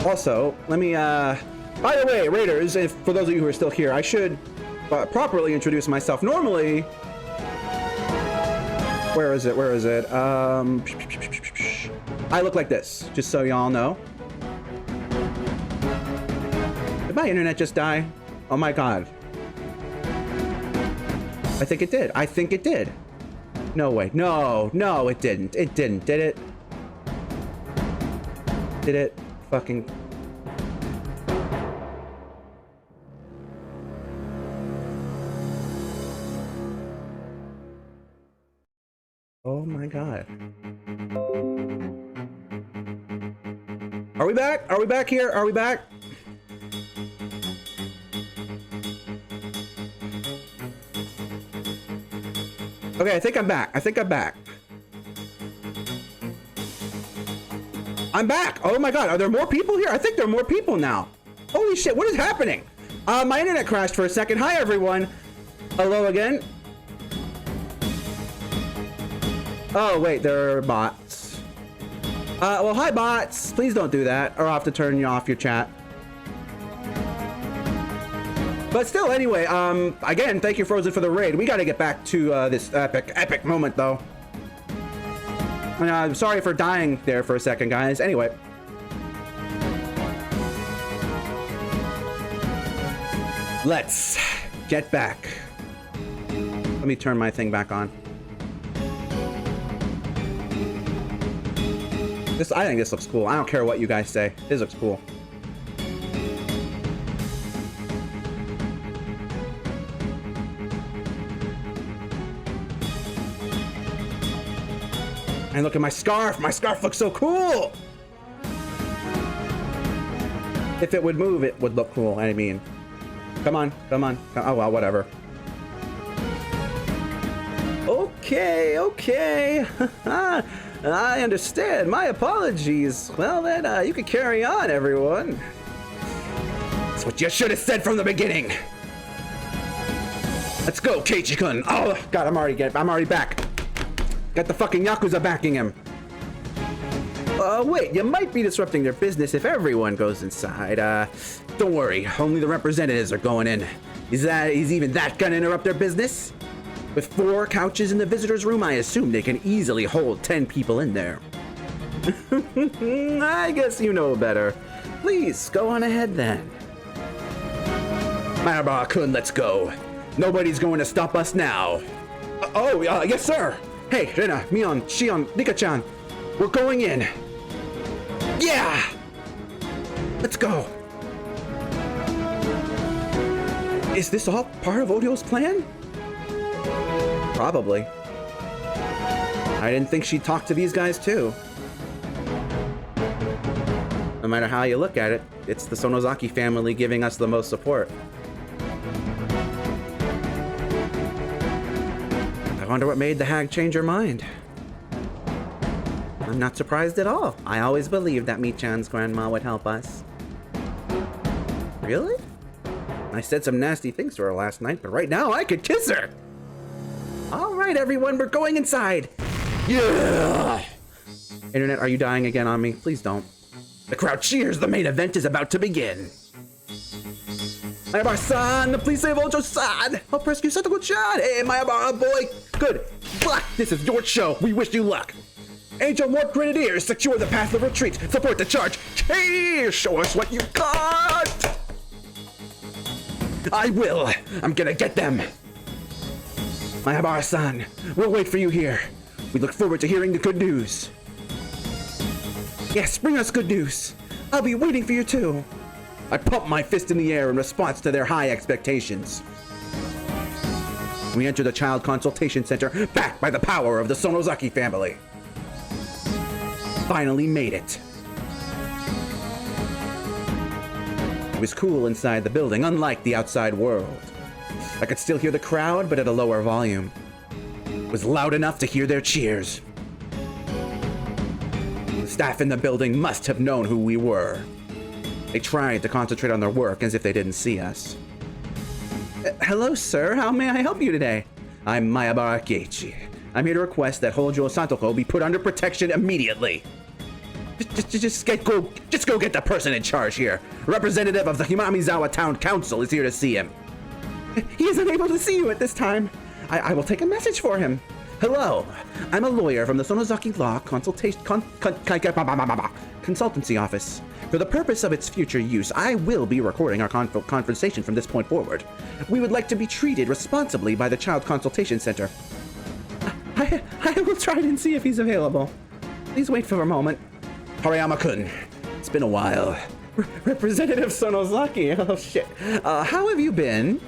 Speaker 1: Also, let me, by the way, Raiders, for those of you who are still here, I should properly introduce myself. Normally, where is it? I look like this, just so y'all know. Did my internet just die? Oh my God. I think it did. No way. No, it didn't. It didn't. Did it? Did it? Fucking. Oh my God. Are we back? Are we back here? Are we back? Okay, I think I'm back. I'm back. Oh my God, are there more people here? I think there are more people now. Holy shit, what is happening? My internet crashed for a second. Hi, everyone. Hello again. Oh, wait, there are bots. Well, hi, bots. Please don't do that, or I'll have to turn you off your chat. But still, anyway, again, thank you, Frozen, for the raid. We gotta get back to this epic moment, though. And, I'm sorry for dying there for a second, guys. Anyway. Let's get back. Let me turn my thing back on. I think this looks cool. I don't care what you guys say. This looks cool. And look at my scarf. My scarf looks so cool. If it would move, it would look cool. I mean, come on. Oh, well, whatever. Okay. I understand. My apologies. Well, then, you can carry on, everyone. That's what you should have said from the beginning. Let's go, Keiichi-kun. Oh, God, I'm already back. Got the fucking Yakuza backing him. Wait, you might be disrupting their business if everyone goes inside. Don't worry, only the representatives are going in. Is even that gonna interrupt their business? With 4 couches in the visitor's room, I assume they can easily hold 10 people in there. I guess you know better. Please, go on ahead then. Mayabara-kun, let's go. Nobody's going to stop us now. Yes, sir. Hey, Rena, Mion, Shion, Nika-chan. We're going in. Yeah! Let's go. Is this all part of Odio's plan? Probably. I didn't think she'd talk to these guys too. No matter how you look at it, it's the Sonozaki family giving us the most support. I wonder what made the hag change her mind. I'm not surprised at all. I always believed that Mi-chan's grandma would help us. Really? I said some nasty things to her last night, but right now I could kiss her! Alright everyone, we're going inside! Yeah! Internet, are you dying again on me? Please don't. The crowd cheers! The main event is about to begin! Mayabara-san! Please save Ojo-san! Help rescue Stantoko-chan! Hey, Mayabara boy! Good! Luck! This is your show! We wish you luck! Angel Ward Grenadiers, secure the path of retreat! Support the charge! Hey! Show us what you got! I will! I'm gonna get them! Mayabara-san, we'll wait for you here. We look forward to hearing the good news. Yes, bring us good news. I'll be waiting for you too. I pump my fist in the air in response to their high expectations. We enter the Child Consultation Center, backed by the power of the Sonozaki family. Finally made it. It was cool inside the building, unlike the outside world. I could still hear the crowd, but at a lower volume. It was loud enough to hear their cheers. The staff in the building must have known who we were. They tried to concentrate on their work as if they didn't see us. Hello, sir. How may I help you today? I'm Mayabara Keiichi. I'm here to request that Hojo Santoko be put under protection immediately. Just go get the person in charge here. A representative of the Himamizawa Town Council is here to see him. He isn't able to see you at this time. I will take a message for him. Hello, I'm a lawyer from the Sonozaki Law Consultancy Office. For the purpose of its future use, I will be recording our conversation from this point forward. We would like to be treated responsibly by the Child Consultation Center. I will try and see if he's available. Please wait for a moment. Harayama-kun, it's been a while. Representative Sonozaki, oh shit. How have you been?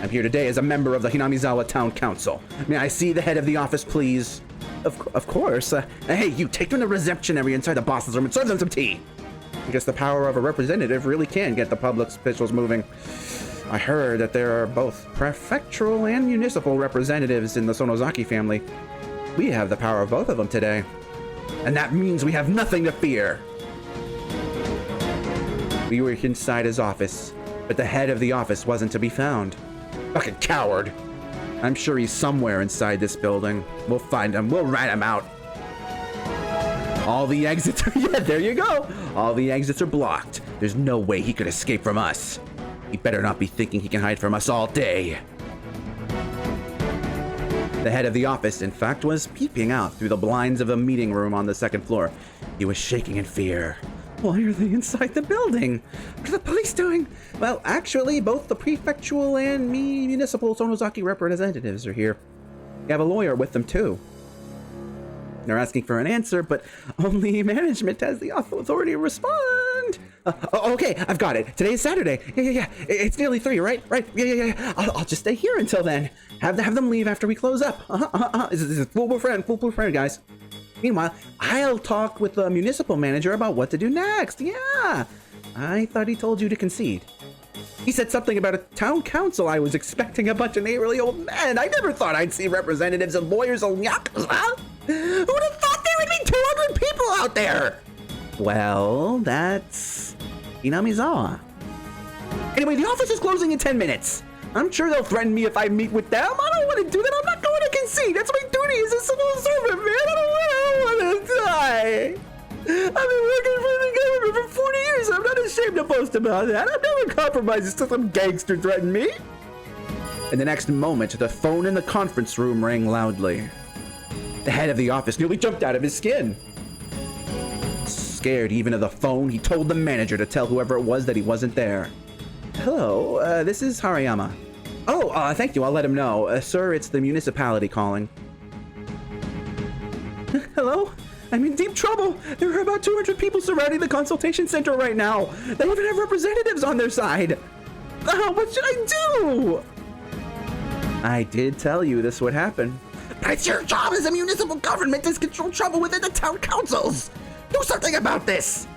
Speaker 1: I'm here today as a member of the Hinamizawa Town Council. May I see the head of the office, please? Of course. Hey, you take them to the reception area inside the boss's room and serve them some tea. I guess the power of a representative really can get the public officials moving. I heard that there are both prefectural and municipal representatives in the Sonozaki family. We have the power of both of them today. And that means we have nothing to fear. We were inside his office, but the head of the office wasn't to be found. Fucking coward. I'm sure he's somewhere inside this building. We'll find him. We'll rat him out. All the exits are... Yeah, there you go. All the exits are blocked. There's no way he could escape from us. He better not be thinking he can hide from us all day. The head of the office, in fact, was peeping out through the blinds of a meeting room on the second floor. He was shaking in fear. Why are they inside the building? What are the police doing? Well, actually, both the prefectural and municipal Sonozaki representatives are here. We have a lawyer with them, too. They're asking for an answer, but only management has the authority to respond. Okay, I've got it. Today's Saturday. Yeah. It's nearly 3, right? Right. Yeah. I'll just stay here until then. Have them leave after we close up. This is foolproof friend, guys. Meanwhile, I'll talk with the municipal manager about what to do next. Yeah. I thought he told you to concede. He said something about a town council. I was expecting a bunch of neighborly old men. I never thought I'd see representatives and lawyers and yakuza. Who would have thought they would be there? Well, that's Hinamizawa. Anyway, the office is closing in 10 minutes. I'm sure they'll threaten me if I meet with them. I don't want to do that. I'm not going to concede. That's my duty as a civil servant, man. I don't want to die. I've been working for the government for 40 years, and I'm not ashamed to boast about that. I've never compromised till some gangster threatened me. In the next moment, the phone in the conference room rang loudly. The head of the office nearly jumped out of his skin. Scared even of the phone, he told the manager to tell whoever it was that he wasn't there. Hello, this is Harayama. Oh, thank you, I'll let him know. Sir, it's the municipality calling. Hello? I'm in deep trouble. There are about 200 people surrounding the consultation center right now. They even have representatives on their side. What should I do? I did tell you this would happen. But it's your job as a municipal government to control trouble within the town councils. Do something about this.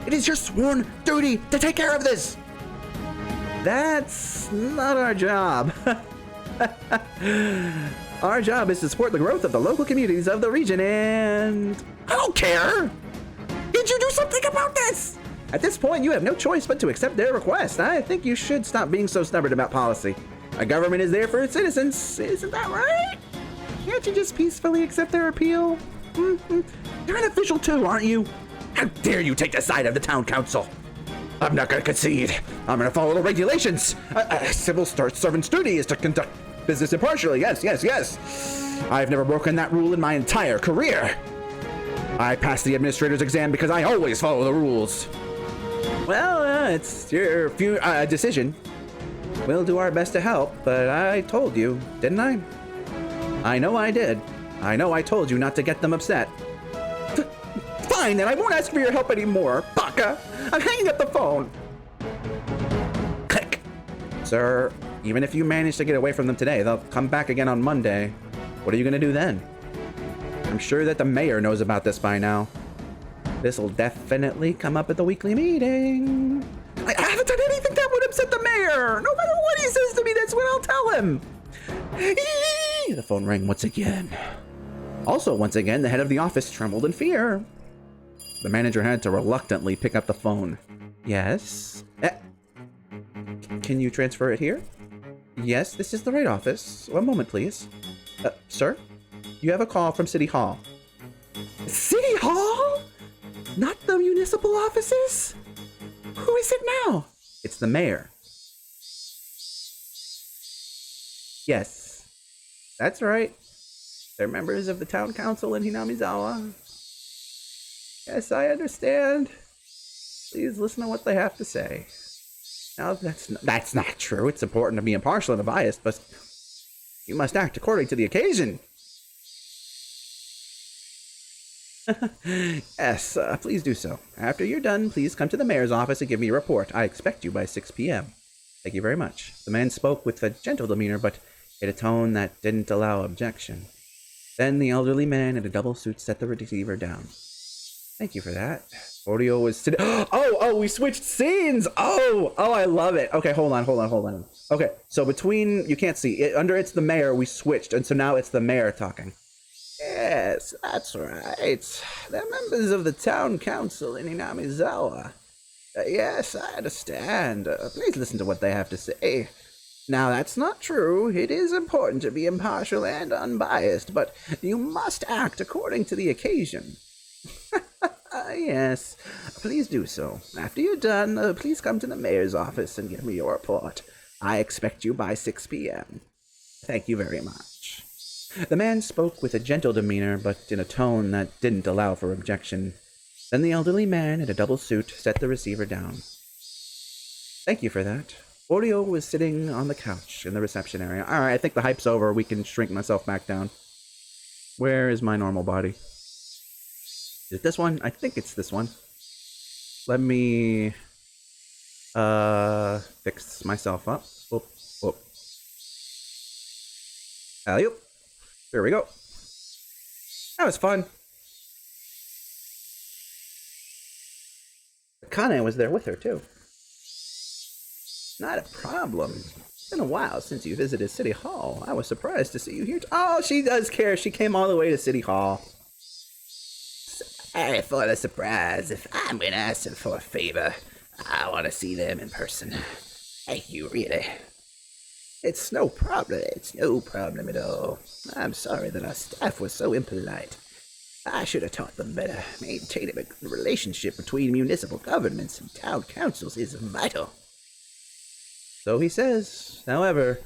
Speaker 1: It is your sworn duty to take care of this. That's not our job. Our job is to support the growth of the local communities of the region, and I don't care. Did you do something about this? At this point, you have no choice but to accept their request. I think you should stop being so stubborn about policy. A government is there for its citizens, isn't that right? Can't you just peacefully accept their appeal? You're an official too, aren't you? How dare you take the side of the town council? I'm not going to concede. I'm going to follow the regulations. A civil servant's duty is to conduct business impartially. Yes. I've never broken that rule in my entire career. I passed the administrator's exam because I always follow the rules. Well, it's your decision. We'll do our best to help, but I told you, didn't I? I know I did. I know I told you not to get them upset. Fine, then I won't ask for your help anymore, baka. I'm hanging up the phone. Click. Sir, even if you manage to get away from them today, they'll come back again on Monday. What are you gonna do then? I'm sure that the mayor knows about this by now. This will definitely come up at the weekly meeting. I haven't done anything that would upset the mayor. No matter what he says to me, that's what I'll tell him. The phone rang once again. Also, once again, the head of the office trembled in fear. The manager had to reluctantly pick up the phone. Yes? Can you transfer it here? Yes, this is the right office. One moment, please. Sir? You have a call from City Hall. City Hall? Not the municipal offices? Who is it now? It's the mayor. Yes, that's right. They're members of the town council in Hinamizawa. Yes, I understand. Please listen to what they have to say. Now, that's not true. It's important to be impartial and unbiased, but you must act according to the occasion. Yes, please do so. After you're done, please come to the mayor's office and give me a report. I expect you by 6 p.m. Thank you very much. The man spoke with a gentle demeanor, but in a tone that didn't allow objection. Then the elderly man in a double suit set the receiver down. Thank you for that. Audio was sitting. Oh, we switched scenes. Oh, I love it. Okay, hold on. Okay, so between, you can't see, under it's the mayor, we switched, and so now it's the mayor talking. Yes, that's right. They're members of the town council in Hinamizawa. Yes, I understand. Please listen to what they have to say. Now, that's not true. It is important to be impartial and unbiased, but you must act according to the occasion. Yes, please do so. After you're done, please come to the mayor's office and give me your report. I expect you by 6 p.m. Thank you very much. The man spoke with a gentle demeanor, but in a tone that didn't allow for objection. Then the elderly man in a double suit set the receiver down. Thank you for that. Oreo was sitting on the couch in the reception area. Alright, I think the hype's over. We can shrink myself back down. Where is my normal body? Is it this one? I think it's this one. Let me fix myself up. Whoop. Alley-oop. There we go. That was fun. Kane was there with her, too. Not a problem. It's been a while since you visited City Hall. I was surprised to see you here. Oh, she does care. She came all the way to City Hall. Sorry for the surprise. If I'm gonna ask them for a favor, I want to see them in person. Thank you, really. It's no problem. It's no problem at all. I'm sorry that our staff was so impolite. I should have taught them better. Maintaining a good relationship between municipal governments and town councils is vital. So he says. However,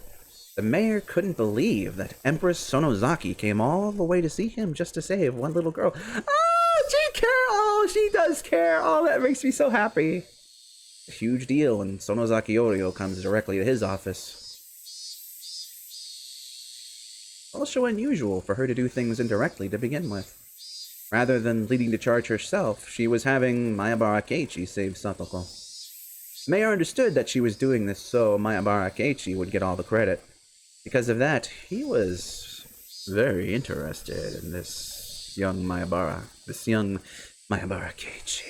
Speaker 1: the mayor couldn't believe that Empress Sonozaki came all the way to see him just to save one little girl. Oh, she cares. Oh, she does care. Oh, that makes me so happy. A huge deal when Sonozaki Oryo comes directly to his office. Also unusual for her to do things indirectly to begin with. Rather than leading the charge herself, she was having Mayabara Keiichi save Satoko. The mayor understood that she was doing this so Mayabara Keiichi would get all the credit. Because of that, he was very interested in this young Mayabara Keiichi.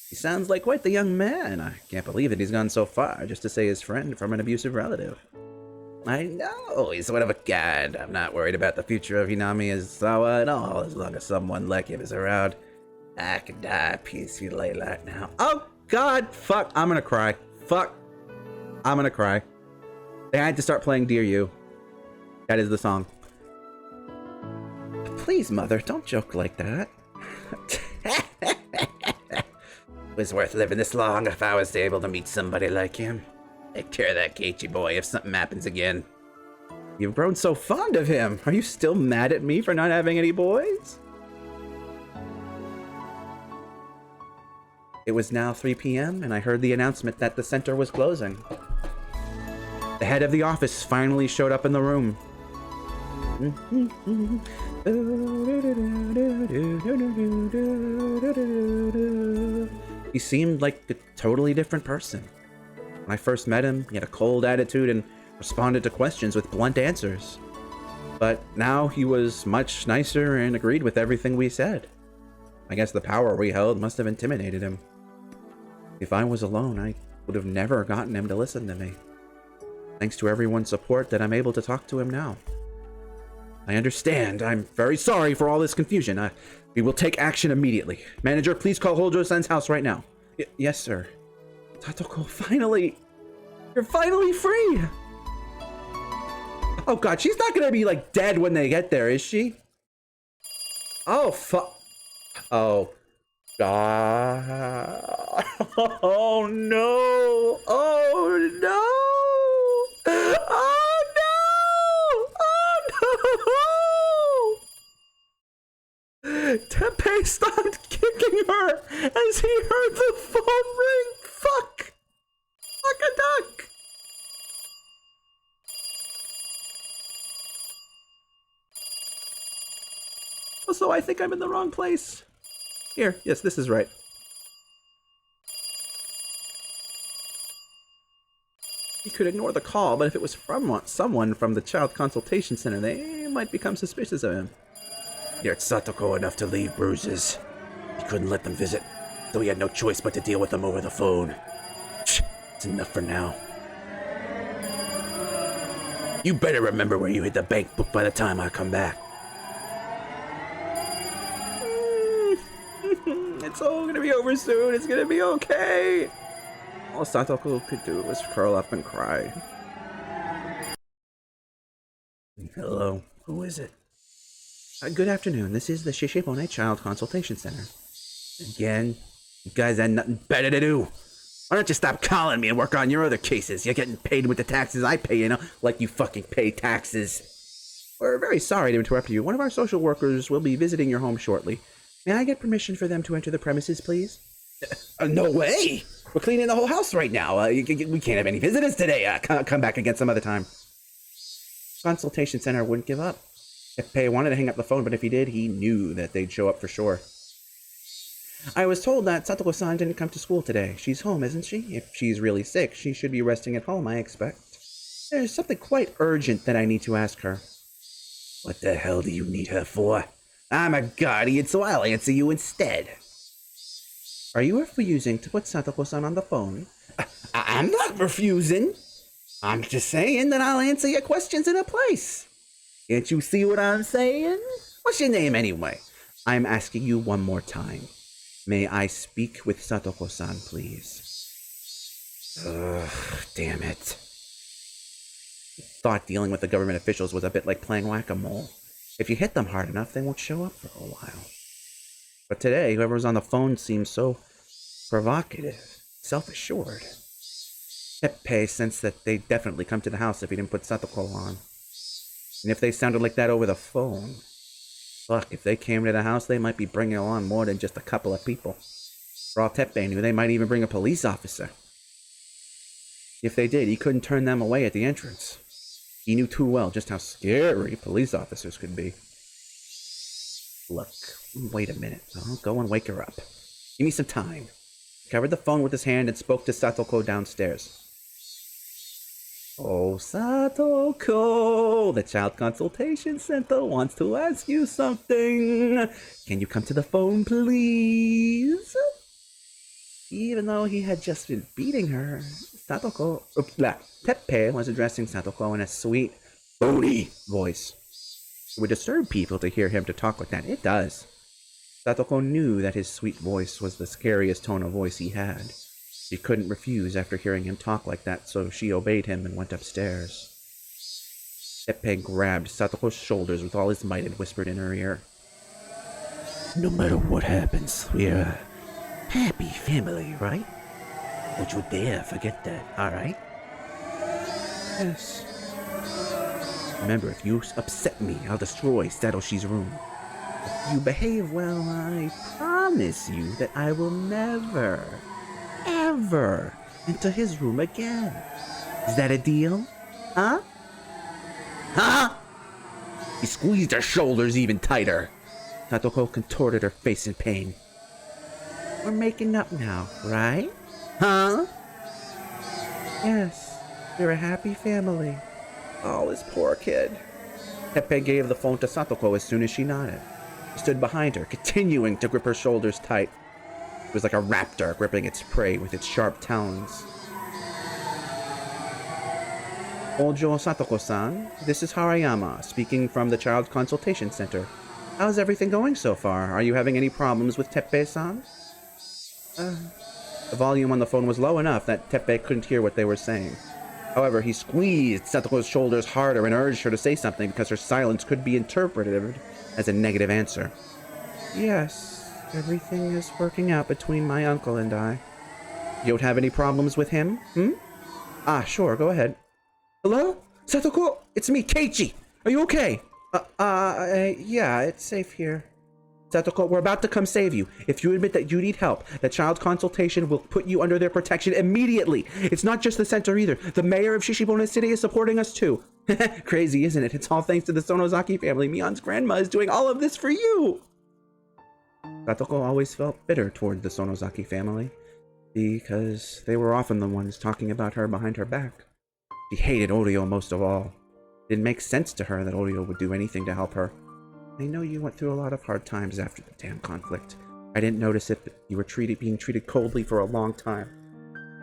Speaker 1: He sounds like quite the young man. I can't believe that he's gone so far just to save his friend from an abusive relative. I know, he's one of a kind. I'm not worried about the future of Hinami Izawa at all, as long as someone like him is around. I can die peacefully right now. Oh, God, fuck, I'm gonna cry. Fuck, I'm gonna cry. They had to start playing Dear You. That is the song. Please, Mother, don't joke like that. It was worth living this long if I was able to meet somebody like him. Take care of that Keiichi boy if something happens again. You've grown so fond of him. Are you still mad at me for not having any boys? It was now 3 p.m. and I heard the announcement that the center was closing. The head of the office finally showed up in the room. He seemed like a totally different person. When I first met him, he had a cold attitude and responded to questions with blunt answers. But now he was much nicer and agreed with everything we said. I guess the power we held must have intimidated him. If I was alone, I would have never gotten him to listen to me. Thanks to everyone's support that I'm able to talk to him now. I understand. I'm very sorry for all this confusion. We will take action immediately. Manager, please call Hojo-san's house right now. Yes, sir. Satoko, finally! You're finally free! Oh god, she's not gonna be like dead when they get there, is she? Oh fuck. Oh god. Oh no! Oh no! Oh no! Oh no! Teppei stopped kicking her as he heard the phone ring. Fuck! Fuck a duck! Also, I think I'm in the wrong place. Here, yes, this is right. You could ignore the call, but if it was from someone from the Child Consultation Center, they might become suspicious of him. He hurt Satoko enough to leave bruises. He couldn't let them visit, so he had no choice but to deal with them over the phone. It's enough for now. You better remember where you hid the bank book by the time I come back. It's all gonna be over soon. It's gonna be okay. All Satoko could do was curl up and cry. Hello, who is it? Good afternoon. This is the Shishibone Child Consultation Center. Again, you guys had nothing better to do. Why don't you stop calling me and work on your other cases? You're getting paid with the taxes I pay, you know, like you fucking pay taxes. We're very sorry to interrupt you. One of our social workers will be visiting your home shortly. May I get permission for them to enter the premises, please? No way! We're cleaning the whole house right now. We can't have any visitors today. Come back again some other time. Consultation Center wouldn't give up. Teppei wanted to hang up the phone, but if he did, he knew that they'd show up for sure. I was told that Satoko-san didn't come to school today. She's home, isn't she? If she's really sick, she should be resting at home, I expect. There's something quite urgent that I need to ask her. What the hell do you need her for? I'm a guardian, so I'll answer you instead. Are you refusing to put Satoko-san on the phone? I'm not refusing. I'm just saying that I'll answer your questions in a place. Can't you see what I'm saying? What's your name anyway? I'm asking you one more time. May I speak with Satoko-san, please? Ugh, damn it. Thought dealing with the government officials was a bit like playing whack-a-mole. If you hit them hard enough, they won't show up for a while. But today, whoever was on the phone seemed so provocative, self-assured. Teppei sensed that they'd definitely come to the house if he didn't put Satoko on. And if they sounded like that over the phone, fuck, if they came to the house, they might be bringing along more than just a couple of people. For all Teppei knew, they might even bring a police officer. If they did, he couldn't turn them away at the entrance. He knew too well just how scary police officers could be. Look, wait a minute. I'll go and wake her up. Give me some time. He covered the phone with his hand and spoke to Satoko downstairs. Oh, Satoko, the Child Consultation Center wants to ask you something. Can you come to the phone, please? Even though he had just been beating her, Teppei was addressing Satoko in a sweet, bony voice. It would disturb people to hear him to talk like that. It does. Satoko knew that his sweet voice was the scariest tone of voice he had. She couldn't refuse after hearing him talk like that, so she obeyed him and went upstairs. Teppei grabbed Satoko's shoulders with all his might and whispered in her ear. No matter what happens, we're a happy family, right? Don't you dare forget that, alright? Yes. Remember, if you upset me, I'll destroy Satoshi's room. If you behave well, I promise you that I will never, ever enter his room again. Is that a deal? Huh? Huh? He squeezed her shoulders even tighter. Satoko contorted her face in pain. We're making up now, right? Huh? Yes, we're a happy family. Oh, this poor kid. Teppei gave the phone to Satoko as soon as she nodded. He stood behind her, continuing to grip her shoulders tight. It was like a raptor gripping its prey with its sharp talons. Ojo Satoko-san, this is Harayama, speaking from the Child Consultation Center. How's everything going so far? Are you having any problems with Teppei-san? The volume on the phone was low enough that Teppei couldn't hear what they were saying. However, he squeezed Satoko's shoulders harder and urged her to say something because her silence could be interpreted as a negative answer. Yes, everything is working out between my uncle and I. You don't have any problems with him? Sure, go ahead. Hello? Satoko? It's me, Keiichi! Are you okay? Yeah, it's safe here. Satoko, we're about to come save you. If you admit that you need help, the Child Consultation will put you under their protection immediately. It's not just the center either. The mayor of Shishibona City is supporting us too. Crazy, isn't it? It's all thanks to the Sonozaki family. Mion's grandma is doing all of this for you. Satoko always felt bitter toward the Sonozaki family because they were often the ones talking about her behind her back. She hated Oryo most of all. It didn't make sense to her that Oryo would do anything to help her. I know you went through a lot of hard times after the damn conflict. I didn't notice it, but you were being treated coldly for a long time.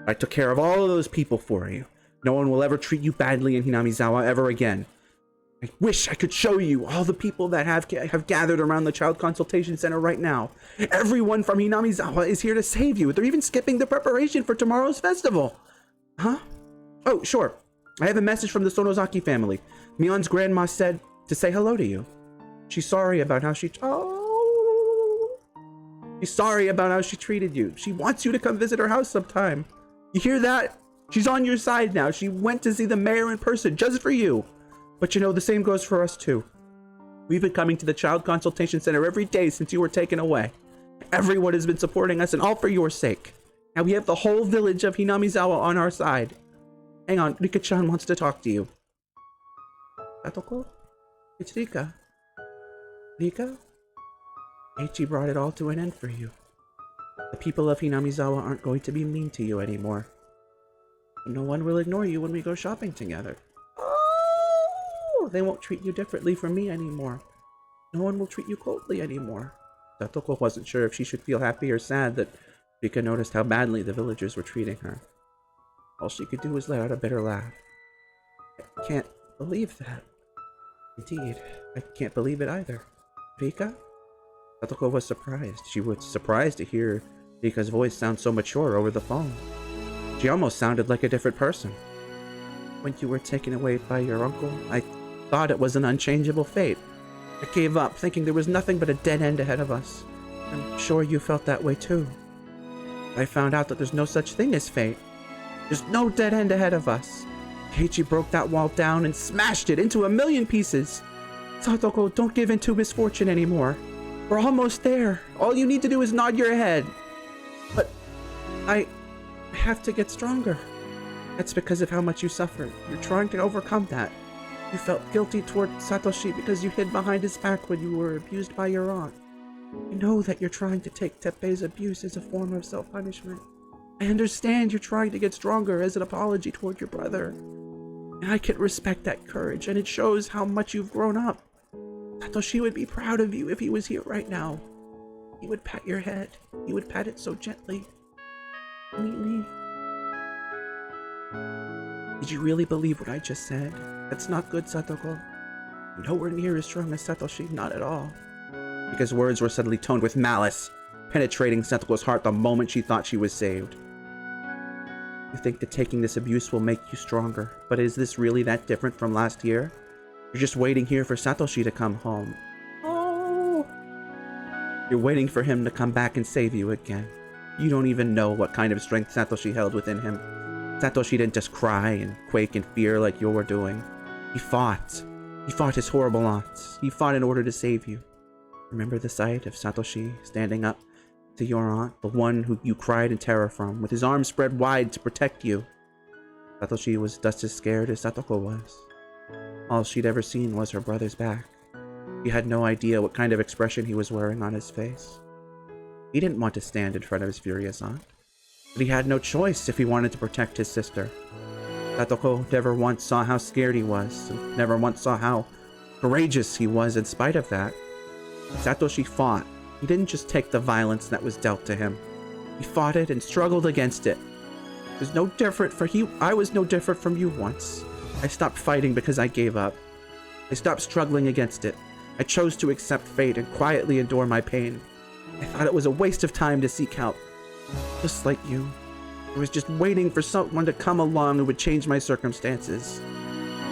Speaker 1: I took care of all of those people for you. No one will ever treat you badly in Hinamizawa ever again. I wish I could show you all the people that have gathered around the Child Consultation Center right now. Everyone from Hinamizawa is here to save you. They're even skipping the preparation for tomorrow's festival. Huh? Oh, sure. I have a message from the Sonozaki family. Mion's grandma said to say hello to you. She's sorry about how she's sorry about how she treated you. She wants you to come visit her house sometime. You hear that? She's on your side now. She went to see the mayor in person just for you. But you know, the same goes for us too. We've been coming to the Child Consultation Center every day since you were taken away. Everyone has been supporting us, and all for your sake. Now we have the whole village of Hinamizawa on our side. Hang on, Rika-chan wants to talk to you. Satoko? It's Rika. Rika? Eiichi brought it all to an end for you. The people of Hinamizawa aren't going to be mean to you anymore. No one will ignore you when we go shopping together. Oh! They won't treat you differently from me anymore. No one will treat you coldly anymore. Satoko wasn't sure if she should feel happy or sad that Rika noticed how badly the villagers were treating her. All she could do was let out a bitter laugh. I can't believe that. Indeed, I can't believe it either. Rika? Satoko was surprised. She was surprised to hear Rika's voice sound so mature over the phone. She almost sounded like a different person. When you were taken away by your uncle, I thought it was an unchangeable fate. I gave up, thinking there was nothing but a dead end ahead of us. I'm sure you felt that way too. I found out that there's no such thing as fate. There's no dead end ahead of us. Keiichi broke that wall down and smashed it into a million pieces. Satoko, don't give in to misfortune anymore. We're almost there. All you need to do is nod your head. But I have to get stronger. That's because of how much you suffered. You're trying to overcome that. You felt guilty toward Satoshi because you hid behind his back when you were abused by your aunt. I know that you're trying to take Teppei's abuse as a form of self-punishment. I understand you're trying to get stronger as an apology toward your brother. And I can respect that courage, and it shows how much you've grown up. Satoshi would be proud of you if he was here right now. He would pat your head. He would pat it so gently. Neatly. Did you really believe what I just said? That's not good, Satoko. You're nowhere near as strong as Satoshi, not at all. Because words were suddenly toned with malice, penetrating Satoko's heart the moment she thought she was saved. You think that taking this abuse will make you stronger, but is this really that different from last year? You're just waiting here for Satoshi to come home. Oh! You're waiting for him to come back and save you again. You don't even know what kind of strength Satoshi held within him. Satoshi didn't just cry and quake in fear like you were doing. He fought. He fought his horrible aunts. He fought in order to save you. Remember the sight of Satoshi standing up to your aunt, the one who you cried in terror from, with his arms spread wide to protect you? Satoshi was just as scared as Satoko was. All she'd ever seen was her brother's back. She had no idea what kind of expression he was wearing on his face. He didn't want to stand in front of his furious aunt, but he had no choice if he wanted to protect his sister. Satoko never once saw how scared he was, and never once saw how courageous he was in spite of that. Satoshi fought. He didn't just take the violence that was dealt to him. He fought it and struggled against it. It was no different for you. I was no different from you once. I stopped fighting because I gave up. I stopped struggling against it. I chose to accept fate and quietly endure my pain. I thought it was a waste of time to seek help. Just like you. I was just waiting for someone to come along who would change my circumstances.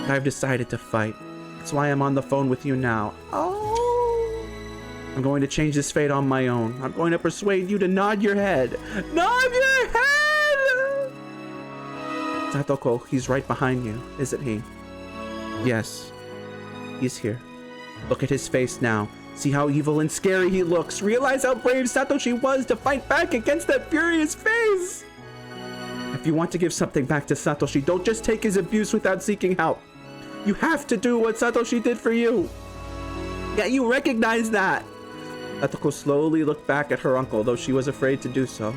Speaker 1: But I've decided to fight. That's why I'm on the phone with you now. Oh! I'm going to change this fate on my own. I'm going to persuade you to nod your head. Nod your head! Satoko, he's right behind you, isn't he? Yes. He's here. Look at his face now. See how evil and scary he looks. Realize how brave Satoshi was to fight back against that furious face. If you want to give something back to Satoshi, don't just take his abuse without seeking help. You have to do what Satoshi did for you. Yeah, you recognize that. Satoko slowly looked back at her uncle, though she was afraid to do so.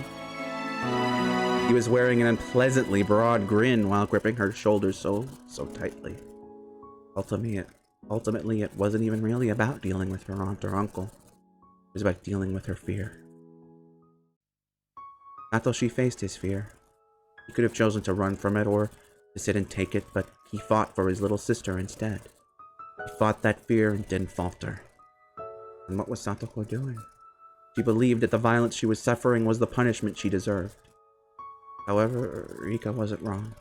Speaker 1: He was wearing an unpleasantly broad grin while gripping her shoulders so tightly. Ultimately, it wasn't even really about dealing with her aunt or uncle. It was about dealing with her fear. Satoshi faced his fear. He could have chosen to run from it or to sit and take it, but he fought for his little sister instead. He fought that fear and didn't falter. And what was Satoko doing? She believed that the violence she was suffering was the punishment she deserved. However, Rika wasn't wrong.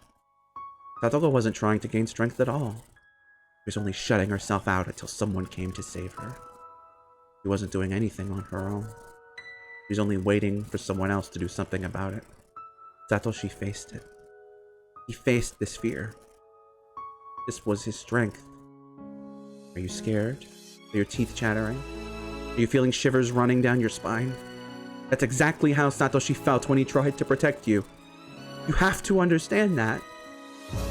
Speaker 1: Satoko wasn't trying to gain strength at all. She was only shutting herself out until someone came to save her. She wasn't doing anything on her own. She was only waiting for someone else to do something about it. Satoshi faced it. He faced this fear. This was his strength. Are you scared? Are your teeth chattering? Are you feeling shivers running down your spine? That's exactly how Satoshi felt when he tried to protect you. You have to understand that.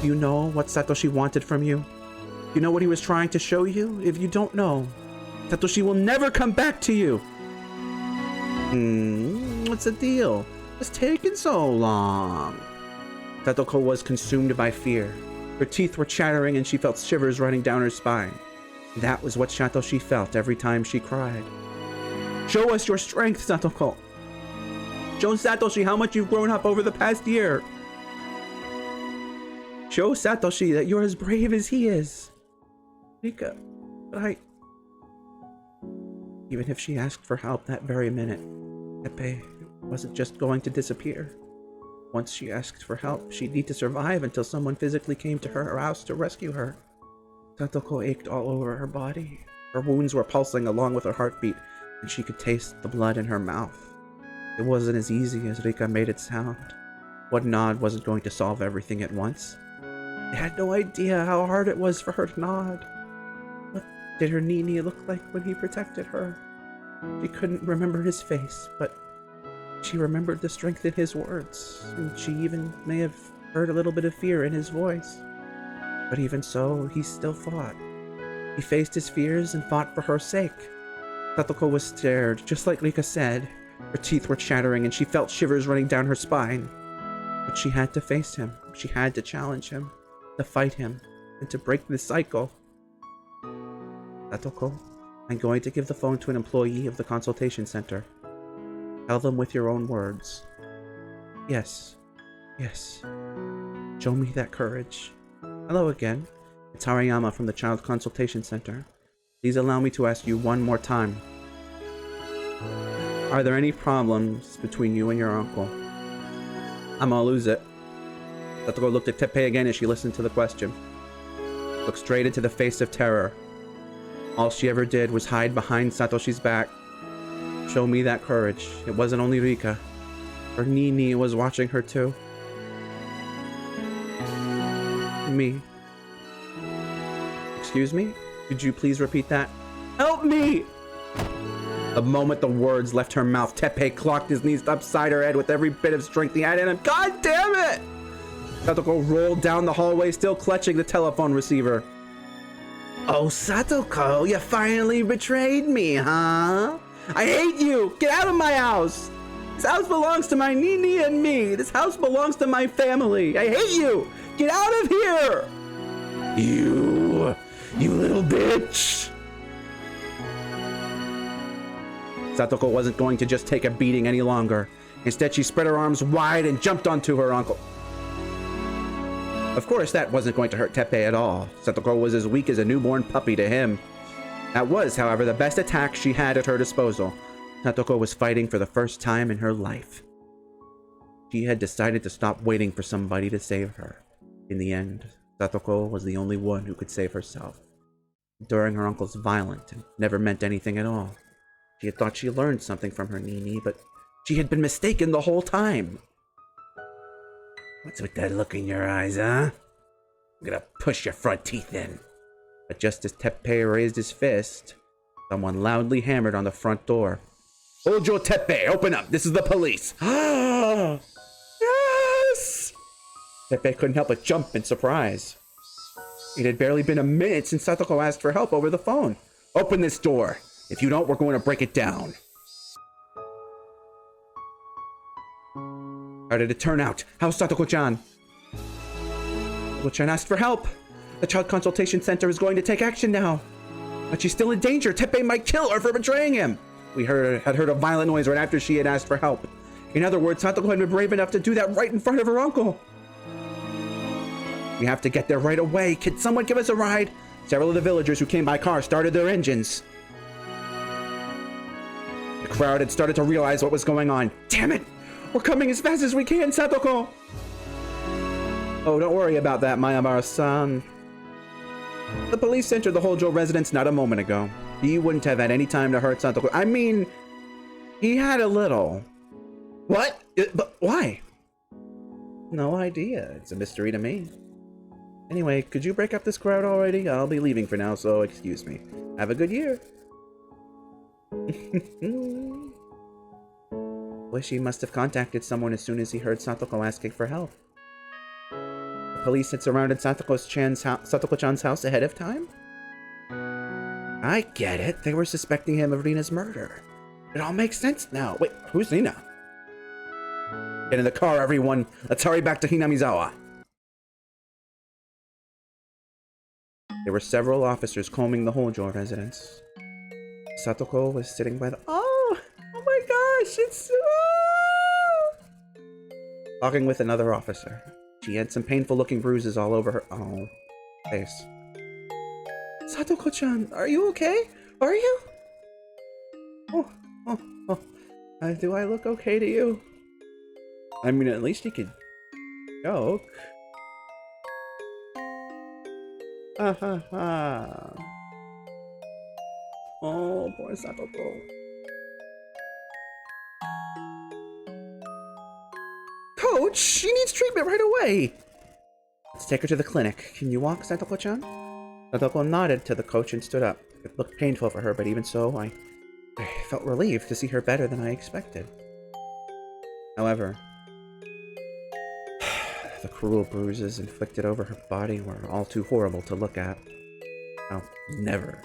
Speaker 1: Do you know what Satoshi wanted from you? Do you know what he was trying to show you? If you don't know, Satoshi will never come back to you. What's the deal? What's taking so long? Satoko was consumed by fear. Her teeth were chattering and she felt shivers running down her spine. That was what Satoshi felt every time she cried. Show us your strength, Satoko. Show Satoshi how much you've grown up over the past year. Show Satoshi that you're as brave as he is. Rika, but Even if she asked for help that very minute, Teppei wasn't just going to disappear. Once she asked for help, she'd need to survive until someone physically came to her house to rescue her. Stantoko ached all over her body. Her wounds were pulsing along with her heartbeat, and she could taste the blood in her mouth. It wasn't as easy as Rika made it sound. One nod wasn't going to solve everything at once. They had no idea how hard it was for her to nod. What did her Nini look like when he protected her? She couldn't remember his face, but she remembered the strength in his words, and she even may have heard a little bit of fear in his voice. But even so, he still fought. He faced his fears and fought for her sake. Stantoko was scared, just like Rika said. Her teeth were chattering and she felt shivers running down her spine. But she had to face him. She had to challenge him, to fight him, and to break the cycle. Stantoko, I'm going to give the phone to an employee of the consultation center. Tell them with your own words. Yes. Yes. Show me that courage. Hello again. It's Harayama from the Child Consultation Center. Please allow me to ask you one more time. Are there any problems between you and your uncle? I'm gonna lose it. Stantoko looked at Teppei again as she listened to the question. Looked straight into the face of terror. All she ever did was hide behind Satoshi's back. Show me that courage. It wasn't only Rika. Her Nini was watching her too. Me. Excuse me? Could you please repeat that? Help me! The moment the words left her mouth, Teppei clocked his knees upside her head with every bit of strength he had in him. God damn it! Satoko rolled down the hallway, still clutching the telephone receiver. Oh, Satoko, you finally betrayed me, huh? I hate you! Get out of my house! This house belongs to my Nini and me! This house belongs to my family! I hate you! Get out of here! You little bitch! Satoko wasn't going to just take a beating any longer. Instead, she spread her arms wide and jumped onto her uncle. Of course, that wasn't going to hurt Teppei at all. Satoko was as weak as a newborn puppy to him. That was, however, the best attack she had at her disposal. Satoko was fighting for the first time in her life. She had decided to stop waiting for somebody to save her. In the end, Satoko was the only one who could save herself. Enduring her uncle's violence never meant anything at all. She had thought she learned something from her Nini, but she had been mistaken the whole time. What's with that look in your eyes, huh? I'm gonna push your front teeth in. But just as Teppei raised his fist, someone loudly hammered on the front door. Hold your Teppei! Open up! This is the police! Yes! Teppei couldn't help but jump in surprise. It had barely been a minute since Satoko asked for help over the phone. Open this door! If you don't, we're going to break it down. How did it turn out? How's Satoko-chan? Satoko-chan asked for help. The Child Consultation Center is going to take action now. But she's still in danger. Teppei might kill her for betraying him. We had heard a violent noise right after she had asked for help. In other words, Satoko had been brave enough to do that right in front of her uncle. We have to get there right away. Can someone give us a ride? Several of the villagers who came by car started their engines. The crowd had started to realize what was going on. Damn it! We're coming as fast as we can, Satoko! Oh, don't worry about that, Mayabara-san. The police entered the Hojo residence not a moment ago. He wouldn't have had any time to hurt Satoko. I mean, he had a little. What? But why? No idea. It's a mystery to me. Anyway, could you break up this crowd already? I'll be leaving for now, so excuse me. Have a good year. Wish he must have contacted someone as soon as he heard Satoko asking for help. The police had surrounded Satoko-chan's house ahead of time? I get it. They were suspecting him of Rina's murder. It all makes sense now. Wait, who's Rina? Get in the car, everyone. Let's hurry back to Hinamizawa. There were several officers combing the Hojo residence. Satoko was sitting by the... Oh my gosh, it's... Talking with another officer. She had some painful-looking bruises all over her face. Satoko-chan, are you okay? Are you? Oh, oh, oh. Do I look okay to you? I mean, at least you could joke. Ha ha ha. Oh, poor Satoko. Coach, she needs treatment right away. Let's take her to the clinic. Can you walk, Satoko-chan? Satoko nodded to the coach and stood up. It looked painful for her, but even so, I felt relieved to see her better than I expected. However, the cruel bruises inflicted over her body were all too horrible to look at. I'll never,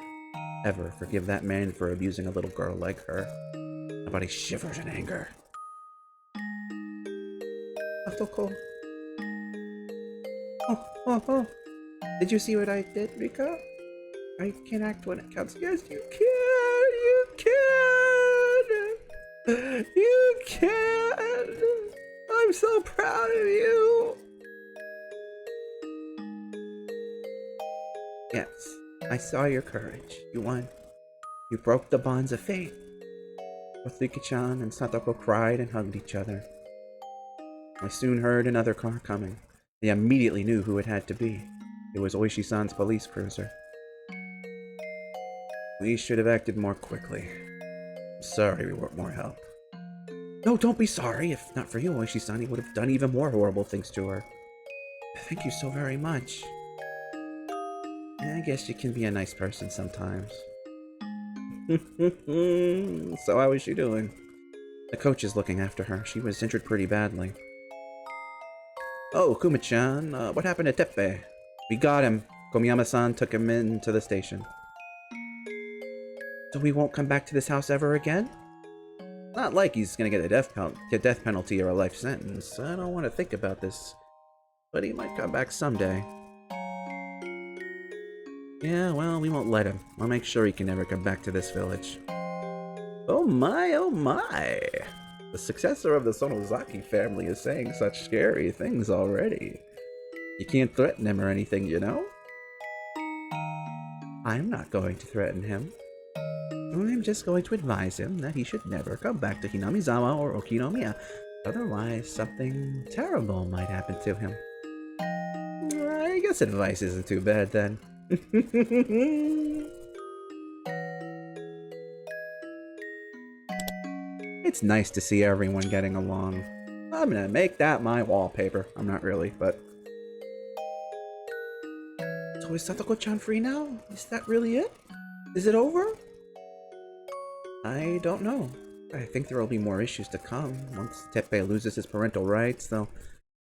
Speaker 1: ever forgive that man for abusing a little girl like her. My body shivered in anger. Satoko. Oh. Did you see what I did, Rika? I can act when it counts. Yes, you can! You can! I'm so proud of you! Yes, I saw your courage. You won. You broke the bonds of fate. Both Rika-chan and Satoko cried and hugged each other. I soon heard another car coming. They immediately knew who it had to be. It was Oishi-san's police cruiser. We should have acted more quickly. I'm sorry we weren't more help. No, don't be sorry. If not for you, Oishi-san, he would have done even more horrible things to her. Thank you so very much. I guess you can be a nice person sometimes. So how is she doing? The coach is looking after her. She was injured pretty badly. Oh, Kuma-chan, what happened to Teppei? We got him. Komiyama-san took him into the station. So we won't come back to this house ever again? Not like he's gonna get a death penalty or a life sentence. I don't want to think about this. But he might come back someday. Yeah, well, we won't let him. I'll make sure he can never come back to this village. Oh my, oh my! The successor of the Sonozaki family is saying such scary things already. You can't threaten him or anything, you know? I'm not going to threaten him. I'm just going to advise him that he should never come back to Hinamizawa or Okinomiya. Otherwise, something terrible might happen to him. I guess advice isn't too bad then. It's nice to see everyone getting along. I'm gonna make that my wallpaper. I'm not really, but... So is Satoko-chan free now? Is that really it? Is it over? I don't know. I think there will be more issues to come. Once Teppei loses his parental rights, they'll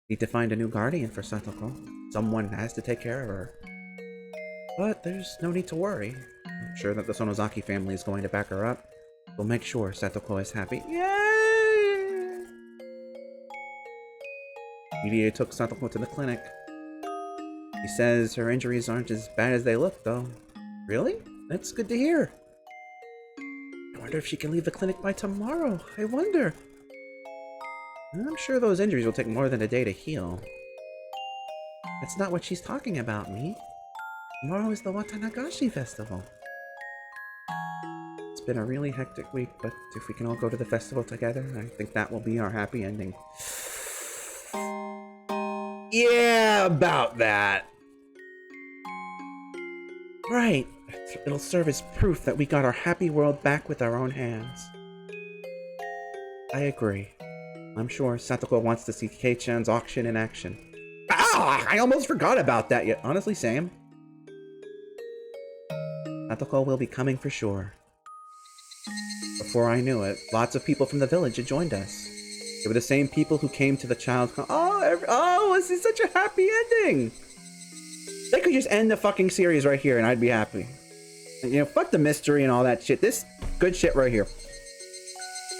Speaker 1: need to find a new guardian for Satoko. Someone has to take care of her. But there's no need to worry. I'm sure that the Sonozaki family is going to back her up. We'll make sure Satoko is happy. Yay! EDA took Satoko to the clinic. He says her injuries aren't as bad as they look, though. Really? That's good to hear. I wonder if she can leave the clinic by tomorrow. I wonder. I'm sure those injuries will take more than a day to heal. That's not what she's talking about, me. Tomorrow is the Watanagashi festival. It's been a really hectic week, but if we can all go to the festival together, I think that will be our happy ending. Yeah, about that. Right. It'll serve as proof that we got our happy world back with our own hands. I agree. I'm sure Satoko wants to see Kei-chan's auction in action. Ah! I almost forgot about that yet. Honestly, same. Satoko will be coming for sure. Before I knew it, lots of people from the village had joined us. They were the same people who came to the oh, this is such a happy ending! They could just end the fucking series right here and I'd be happy. You know, fuck the mystery and all that shit. This good shit right here.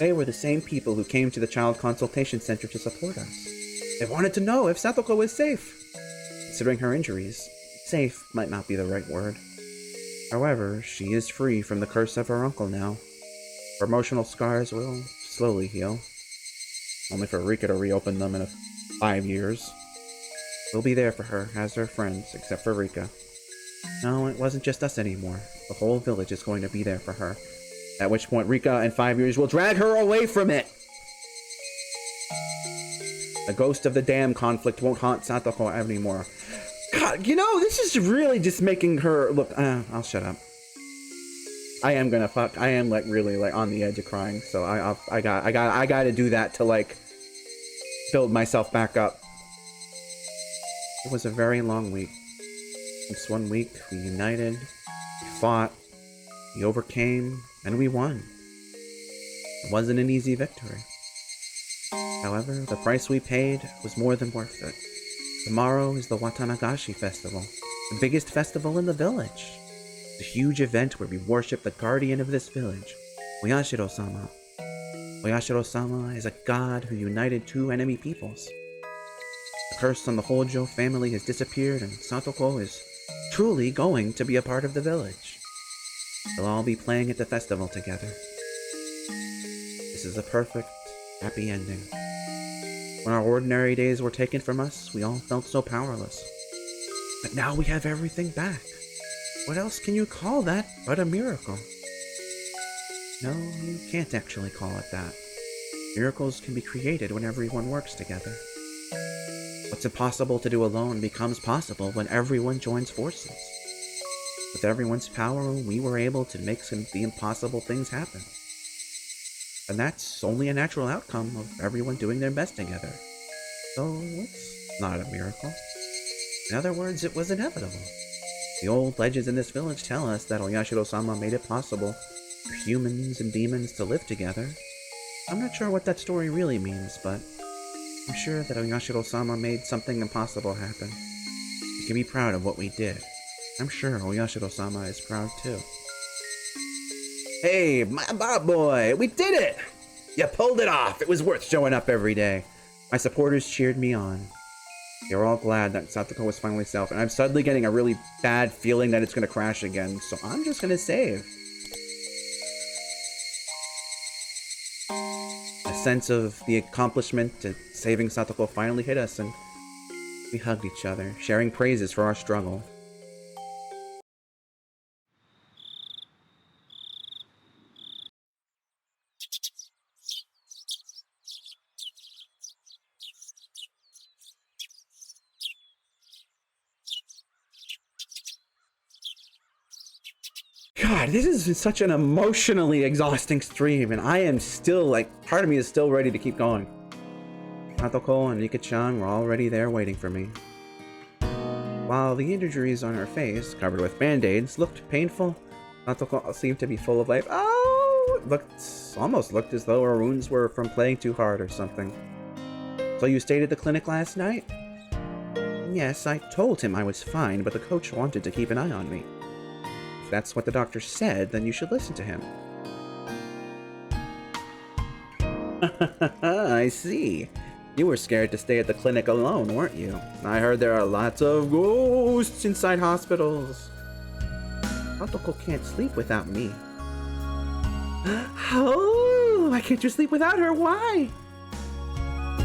Speaker 1: They were the same people who came to the Child Consultation Center to support us. They wanted to know if Satoko was safe. Considering her injuries, safe might not be the right word. However, she is free from the curse of her uncle now. Her emotional scars will slowly heal. Only for Rika to reopen them in 5 years. We'll be there for her as her friends, except for Rika. No, it wasn't just us anymore. The whole village is going to be there for her. At which point Rika in 5 years will drag her away from it. The ghost of the dam conflict won't haunt Stantoko anymore. God, you know, this is really just making her look. I'll shut up. I am gonna fuck. I am like really like on the edge of crying. So I gotta do that to like build myself back up. It was a very long week. This 1 week we united, we fought, we overcame, and we won. It wasn't an easy victory. However, the price we paid was more than worth it. Tomorrow is the Watanagashi Festival, the biggest festival in the village. It's a huge event where we worship the guardian of this village, Oyashiro-sama. Oyashiro-sama is a god who united two enemy peoples. The curse on the Hojo family has disappeared, and Stantoko is truly going to be a part of the village. They'll all be playing at the festival together. This is a perfect, happy ending. When our ordinary days were taken from us, we all felt so powerless. But now we have everything back. What else can you call that but a miracle? No, you can't actually call it that. Miracles can be created when everyone works together. What's impossible to do alone becomes possible when everyone joins forces. With everyone's power, we were able to make some of the impossible things happen. And that's only a natural outcome of everyone doing their best together. So it's not a miracle. In other words, it was inevitable. The old legends in this village tell us that Oyashiro-sama made it possible for humans and demons to live together. I'm not sure what that story really means, but I'm sure that Oyashiro-sama made something impossible happen. We can be proud of what we did. I'm sure Oyashiro-sama is proud too. Hey, my boy, we did it! You pulled it off! It was worth showing up every day. My supporters cheered me on. They were all glad that Stantoko was finally safe, and I'm suddenly getting a really bad feeling that it's gonna crash again, so I'm just gonna save. A sense of the accomplishment to saving Stantoko finally hit us, and we hugged each other, sharing praises for our struggle. God, this is such an emotionally exhausting stream, and I am still, like, part of me is still ready to keep going. Stantoko and Rika-chan were already there waiting for me. While the injuries on her face, covered with band-aids, looked painful, Stantoko seemed to be full of life. Oh! Almost looked as though her wounds were from playing too hard or something. So you stayed at the clinic last night? Yes, I told him I was fine, but the coach wanted to keep an eye on me. If that's what the doctor said, then you should listen to him. I see. You were scared to stay at the clinic alone, weren't you? I heard there are lots of ghosts inside hospitals. Stantoko can't sleep without me. Oh, why can't you sleep without her? Why?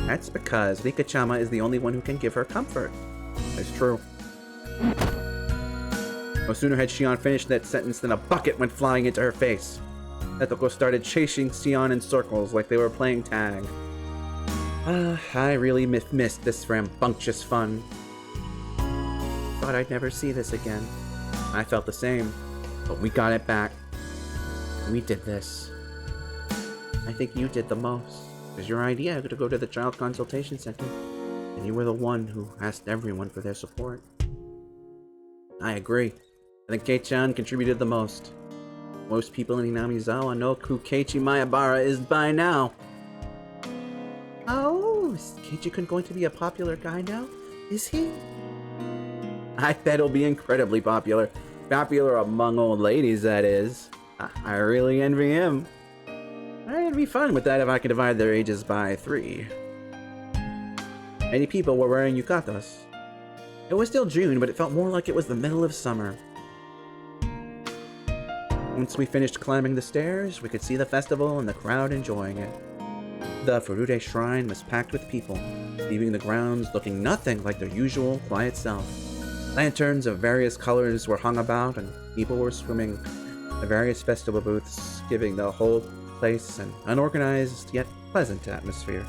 Speaker 1: That's because Rika-chama is the only one who can give her comfort. It's true. No sooner had Shion finished that sentence than a bucket went flying into her face. Stantoko started chasing Shion in circles like they were playing tag. I really missed this rambunctious fun. Thought I'd never see this again. I felt the same, but we got it back. We did this. I think you did the most. It was your idea to go to the child consultation center, and you were the one who asked everyone for their support. I agree. I think Kei-chan contributed the most. Most people in Inamizawa know who Keiichi Maebara is by now. Oh, is Keiichi-kun going to be a popular guy now? Is he? I bet he'll be incredibly popular. Popular among old ladies, that is. I really envy him. It'd be fun with that if I could divide their ages by 3. Many people were wearing yukatas. It was still June, but it felt more like it was the middle of summer. Once we finished climbing the stairs, we could see the festival and the crowd enjoying it. The Furude Shrine was packed with people, leaving the grounds looking nothing like their usual quiet self. Lanterns of various colors were hung about, and people were swimming The various festival booths giving the whole place an unorganized yet pleasant atmosphere.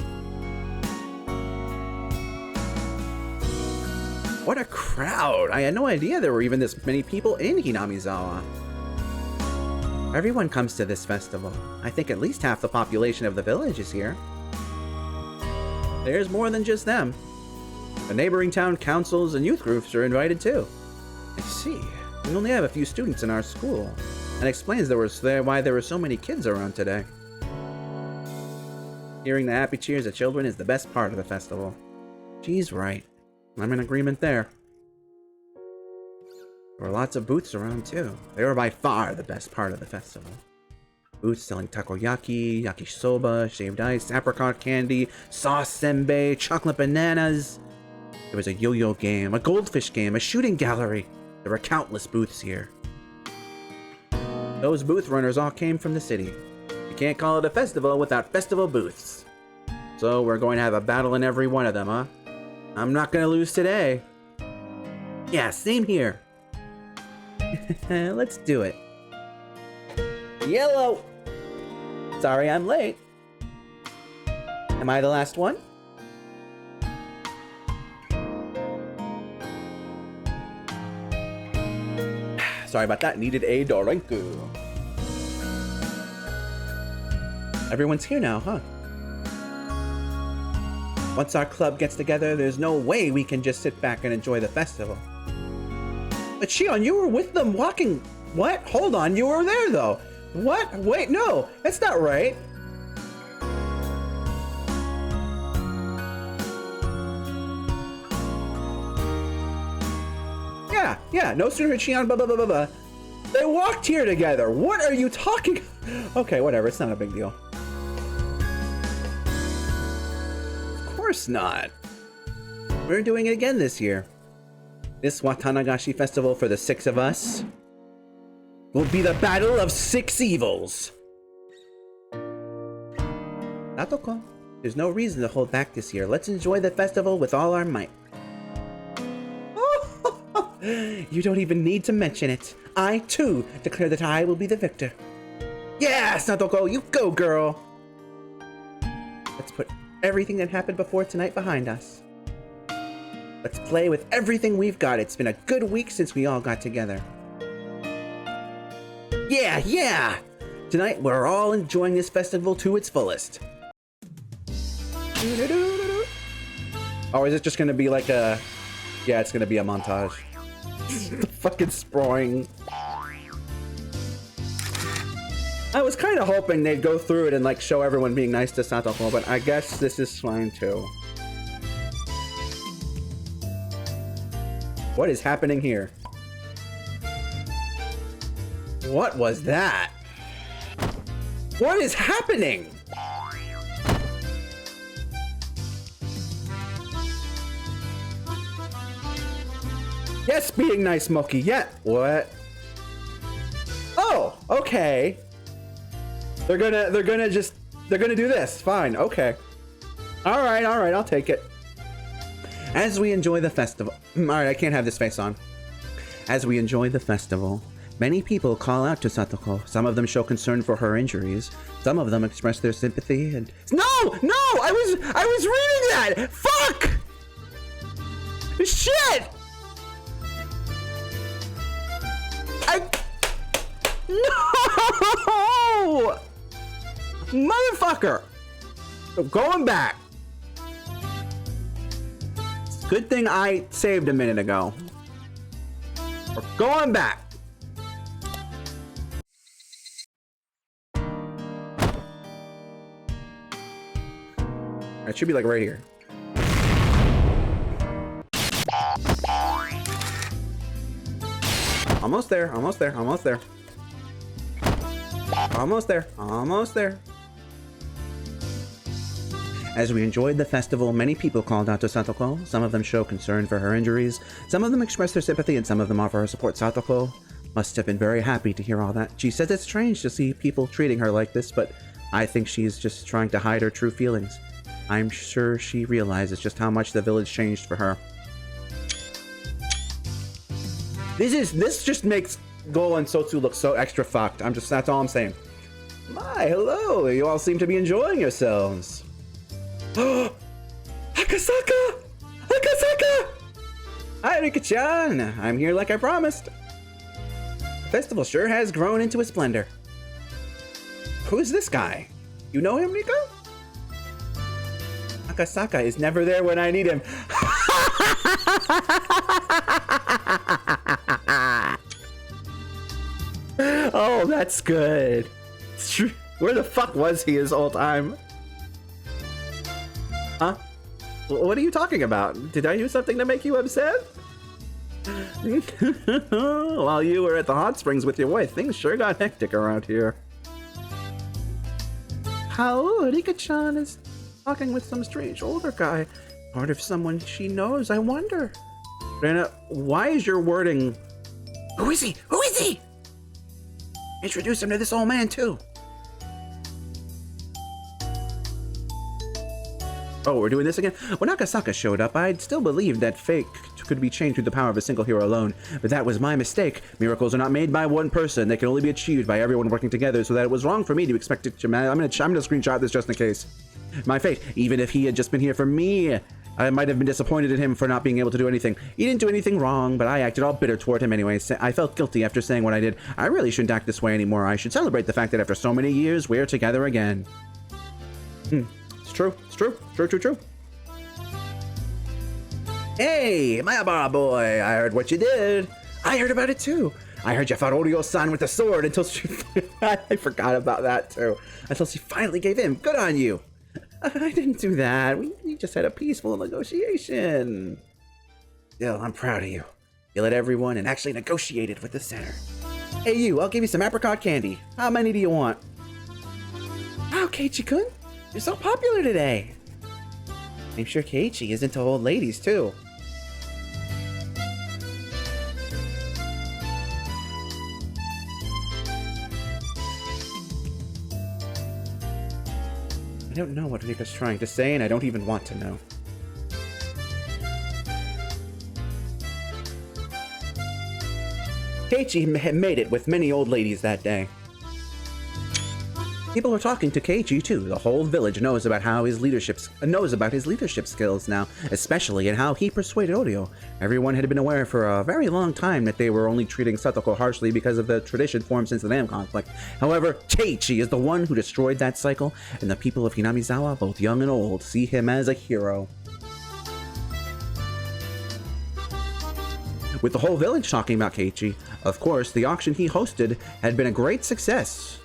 Speaker 1: What a crowd! I had no idea there were even this many people in Hinamizawa. Everyone comes to this festival. I think at least half the population of the village is here. There's more than just them. The neighboring town councils and youth groups are invited too. I see. We only have a few students in our school. That explains why there were so many kids around today. Hearing the happy cheers of children is the best part of the festival. She's right. I'm in agreement there. There were lots of booths around too. They were by far the best part of the festival. Booths selling takoyaki, yakisoba, shaved ice, apricot candy, sauce senbei, chocolate bananas. There was a yo-yo game, a goldfish game, a shooting gallery. There were countless booths here. Those booth runners all came from the city. You can't call it a festival without festival booths. So we're going to have a battle in every one of them, huh? I'm not gonna lose today. Yeah, same here. Let's do it. Yellow! Sorry I'm late. Am I the last one? Sorry about that. Needed a Dorenku. Everyone's here now, huh? Once our club gets together, there's no way we can just sit back and enjoy the festival. But Shion, you were with them walking... What? Hold on, you were there though. What? Wait, no, that's not right. Yeah, no sooner had Shion, blah, blah, blah, blah, blah. They walked here together. What are you talking? Okay, whatever, it's not a big deal. Of course not. We're doing it again this year. This Watanagashi festival for the 6 of us will be the battle of 6 evils. Satoko, there's no reason to hold back this year. Let's enjoy the festival with all our might. You don't even need to mention it. I, too, declare that I will be the victor. Yeah, Satoko, you go, girl. Let's put everything that happened before tonight behind us. Let's play with everything we've got. It's been a good week since we all got together. Yeah! Tonight, we're all enjoying this festival to its fullest. Or is it just gonna be like a... Yeah, it's gonna be a montage. The fucking sproing. I was kind of hoping they'd go through it and like show everyone being nice to Satoko, but I guess this is fine too. What is happening here? What was that? What is happening? Yes, being nice, Moki. Yeah. What? Oh, okay. They're gonna do this. Fine. Okay. All right. I'll take it. As we enjoy the festival. All right, I can't have this face on. As we enjoy the festival, many people call out to Satoko. Some of them show concern for her injuries. Some of them express their sympathy and... No! I was reading that! Fuck! Shit! No! Motherfucker! Going back. Good thing I saved a minute ago. We're going back. It should be like right here. Almost there. As we enjoyed the festival, many people called out to Satoko. Some of them show concern for her injuries. Some of them express their sympathy, and some of them offer her support. Satoko must have been very happy to hear all that. She says it's strange to see people treating her like this, but I think she's just trying to hide her true feelings. I'm sure she realizes just how much the village changed for her. This just makes Goal and Sotsu look so extra fucked. That's all I'm saying. My, hello. You all seem to be enjoying yourselves. Oh, Akasaka! Akasaka! Hi, Rika-chan. I'm here like I promised. The festival sure has grown into a splendor. Who's this guy? You know him, Rika? Akasaka is never there when I need him. Oh, that's good. Where the fuck was he this whole time? Huh? What are you talking about? Did I do something to make you upset? While you were at the hot springs with your wife, things sure got hectic around here. How Rika-chan is talking with some strange older guy. Part of someone she knows, I wonder. Rena, why is your wording... Who is he? Who is he? Introduce him to this old man, too. Oh, we're doing this again? When Akasaka showed up, I'd still believed that fate could be changed through the power of a single hero alone. But that was my mistake. Miracles are not made by one person. They can only be achieved by everyone working together, so that it was wrong for me to expect it to... I'm gonna screenshot this just in case. My fate, even if he had just been here for me, I might have been disappointed in him for not being able to do anything. He didn't do anything wrong, but I acted all bitter toward him anyway. I felt guilty after saying what I did. I really shouldn't act this way anymore. I should celebrate the fact that after so many years, we're together again. It's true. It's true. True. Hey, Mayabara boy, I heard what you did. I heard about it too. I heard you fought Oryo-san with a sword until she... I forgot about that too. Until she finally gave in. Good on you. I didn't do that. We just had a peaceful negotiation. Still, I'm proud of you. You led everyone and actually negotiated with the center. Hey you, I'll give you some apricot candy. How many do you want? Wow, Keiichi-kun, you're so popular today. I'm sure Keiichi is into old ladies too. I don't know what Rika's trying to say, and I don't even want to know. Keiichi had made it with many old ladies that day. People are talking to Keiichi too. The whole village knows about his leadership skills now, especially in how he persuaded Oryo. Everyone had been aware for a very long time that they were only treating Satoko harshly because of the tradition formed since the dam conflict. However, Keiichi is the one who destroyed that cycle, and the people of Hinamizawa, both young and old, see him as a hero. With the whole village talking about Keiichi, of course, the auction he hosted had been a great success.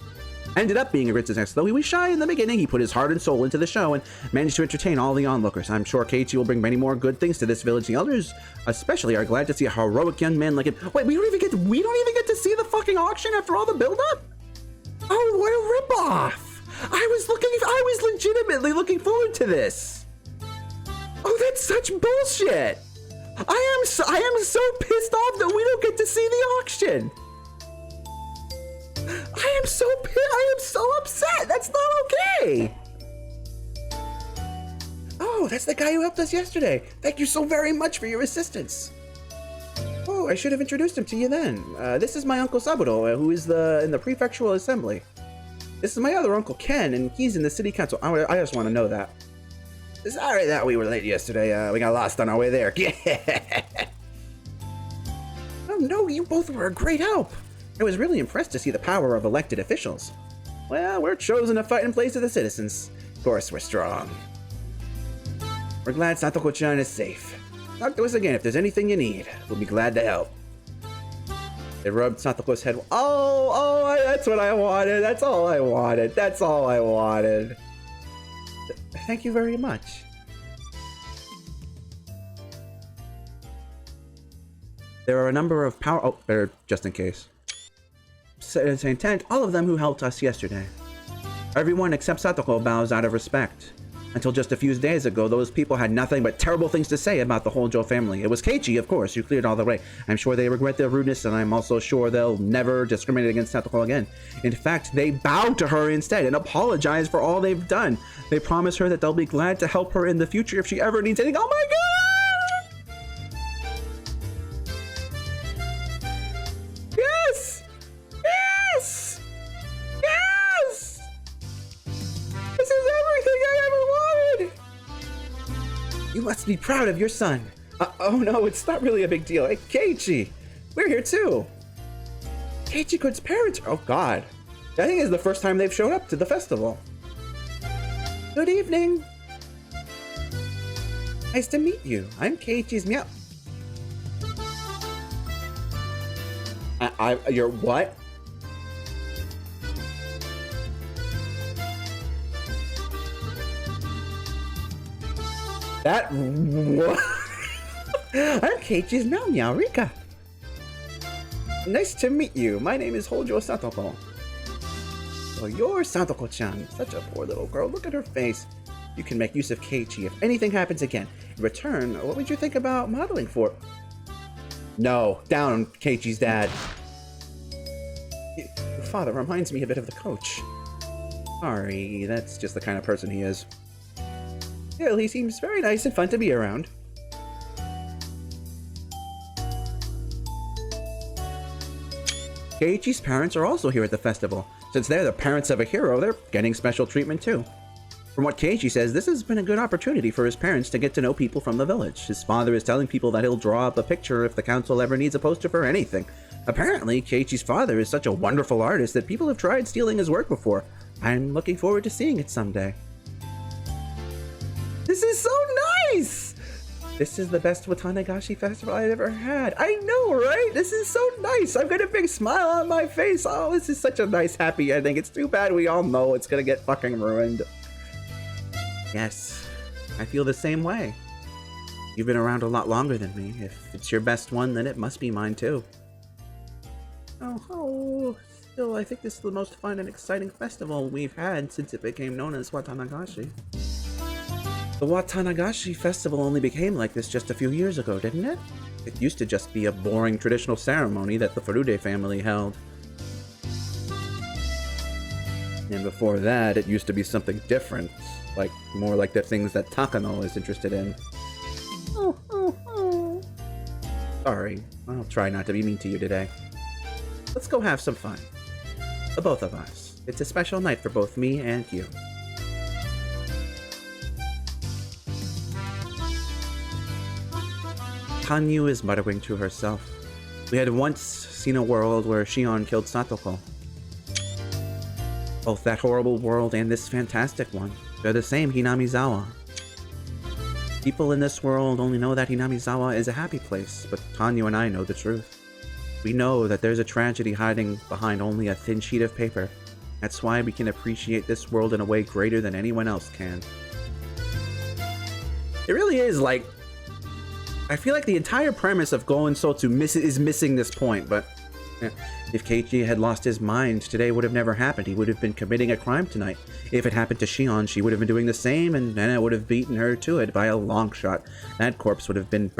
Speaker 1: Ended up being a great success, though he was shy in the beginning. He put his heart and soul into the show and managed to entertain all the onlookers. I'm sure Keiichi will bring many more good things to this village. The elders especially are glad to see a heroic young man like him. Wait, we don't even get to see the fucking auction after all the build-up? Oh, what a ripoff! I was legitimately looking forward to this. Oh, that's such bullshit. I am so pissed off that we don't get to see the auction. I am so upset. That's not okay. Oh, that's the guy who helped us yesterday. Thank you so very much for your assistance. Oh, I should have introduced him to you then. This is my uncle Saburo, who is in the prefectural assembly. This is my other uncle Ken, and he's in the city council. I just want to know that. Sorry that we were late yesterday. We got lost on our way there. Yeah. Oh no, you both were a great help. I was really impressed to see the power of elected officials. Well, we're chosen to fight in place of the citizens. Of course, we're strong. We're glad Satoko-chan is safe. Talk to us again if there's anything you need. We'll be glad to help. They rubbed Satoko's head. Oh, that's what I wanted. That's all I wanted. That's all I wanted. Thank you very much. There are a number of just in case. Intent, all of them who helped us yesterday. Everyone except Satoko bows out of respect. Until just a few days ago, those people had nothing but terrible things to say about the Hojo family. It was Keiichi, of course, who cleared all the way. I'm sure they regret their rudeness, and I'm also sure they'll never discriminate against Satoko again. In fact, they bowed to her instead and apologized for all they've done. They promise her that they'll be glad to help her in the future if she ever needs anything. Oh my god! Yes! must be proud of your son. Oh no, it's not really a big deal. Hey, Keiichi, we're here too. Keiichi-kun's parents. Oh god. I think it's the first time they've shown up to the festival. Good evening. Nice to meet you. I'm Keiichi's meow. You're what? That what? I'm Keiichi's meow Rika. Nice to meet you. My name is Hojo Satoko. Well, you're Satoko-chan. Such a poor little girl. Look at her face. You can make use of Keiichi if anything happens again. In return, what would you think about modeling for? No. Down, Keiichi's dad. Your father reminds me a bit of the coach. Sorry, that's just the kind of person he is. Still, he seems very nice and fun to be around. Keiichi's parents are also here at the festival. Since they're the parents of a hero, they're getting special treatment too. From what Keiichi says, this has been a good opportunity for his parents to get to know people from the village. His father is telling people that he'll draw up a picture if the council ever needs a poster for anything. Apparently, Keiichi's father is such a wonderful artist that people have tried stealing his work before. I'm looking forward to seeing it someday. This is so nice! This is the best Watanagashi festival I've ever had. I know, right? This is so nice. I've got a big smile on my face. Oh, this is such a nice, happy ending. It's too bad we all know it's gonna get fucking ruined. Yes, I feel the same way. You've been around a lot longer than me. If it's your best one, then it must be mine too. Oh, still, I think this is the most fun and exciting festival we've had since it became known as Watanagashi. The Watanagashi festival only became like this just a few years ago, didn't it? It used to just be a boring traditional ceremony that the Furude family held. And before that, it used to be something different, like more like the things that Takano is interested in. Sorry, I'll try not to be mean to you today. Let's go have some fun. The both of us. It's a special night for both me and you. Hanyuu is muttering to herself. We had once seen a world where Shion killed Satoko. Both that horrible world and this fantastic one. They're the same Hinamizawa. People in this world only know that Hinamizawa is a happy place, but Hanyuu and I know the truth. We know that there's a tragedy hiding behind only a thin sheet of paper. That's why we can appreciate this world in a way greater than anyone else can. It really is like... I feel like the entire premise of Goen Sotsu is missing this point, but if Keiichi had lost his mind, today would have never happened. He would have been committing a crime tonight. If it happened to Shion, she would have been doing the same, and Nana would have beaten her to it by a long shot. That corpse would have been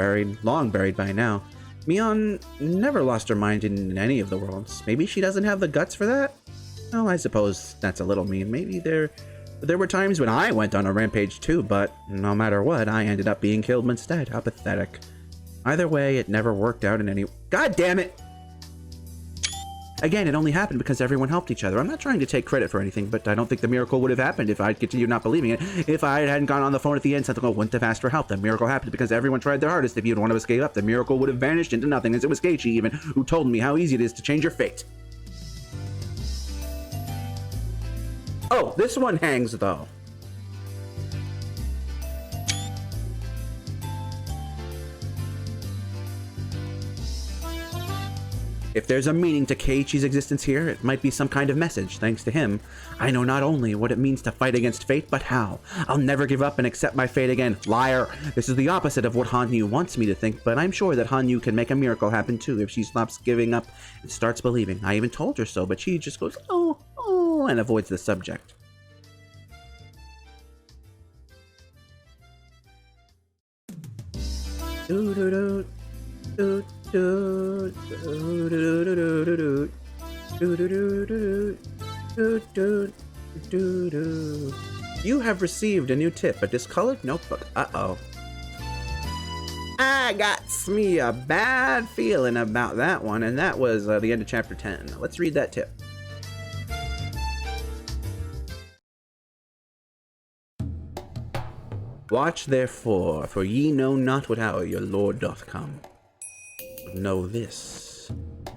Speaker 1: long buried by now. Mion never lost her mind in any of the worlds. Maybe she doesn't have the guts for that? Well, I suppose that's a little mean. Maybe there were times when I went on a rampage too, but no matter what, I ended up being killed instead. How pathetic. Either way, it never worked out in any... God damn it! Again, it only happened because everyone helped each other. I'm not trying to take credit for anything, but I don't think the miracle would have happened if I'd continued not believing it. If I hadn't gone on the phone at the end, Satoko wouldn't have asked for help. The miracle happened because everyone tried their hardest. If you'd one of us gave up, the miracle would have vanished into nothing, as it was Keiichi even who told me how easy it is to change your fate. Oh, this one hangs, though. If there's a meaning to Keiichi's existence here, it might be some kind of message. Thanks to him, I know not only what it means to fight against fate, but how. I'll never give up and accept my fate again. Liar! This is the opposite of what Hanyuu wants me to think, but I'm sure that Hanyuu can make a miracle happen too if she stops giving up and starts believing. I even told her so, but she just goes, oh, and avoids the subject. You have received a new tip, a discolored notebook. Uh-oh. I got me a bad feeling about that one, and that was the end of chapter 10. Let's read that tip. Watch therefore, for ye know not what hour your Lord doth come. But know this,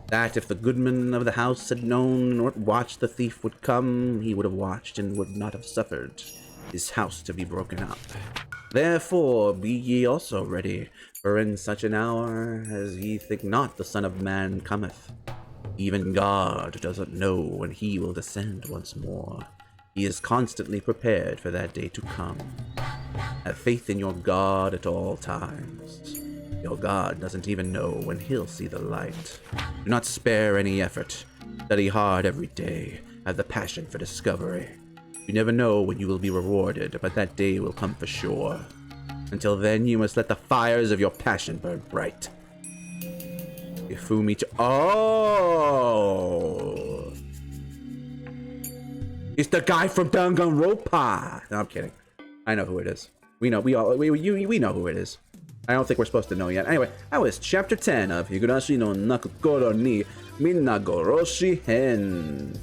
Speaker 1: that if the goodman of the house had known what watch the thief would come, he would have watched and would not have suffered his house to be broken up. Therefore be ye also ready, for in such an hour as ye think not the Son of Man cometh. Even God doesn't know when he will descend once more. He is constantly prepared for that day to come. Have faith in your God at all times. Your God doesn't even know when he'll see the light. Do not spare any effort. Study hard every day. Have the passion for discovery. You never know when you will be rewarded, but that day will come for sure. Until then, you must let the fires of your passion burn bright. Ifumi Oh! It's the guy from Danganronpa! No, I'm kidding. I know who it is. We know who it is. I don't think we're supposed to know yet. Anyway, that was chapter 10 of Higurashi no Nakokoro ni Minagoroshi Hen.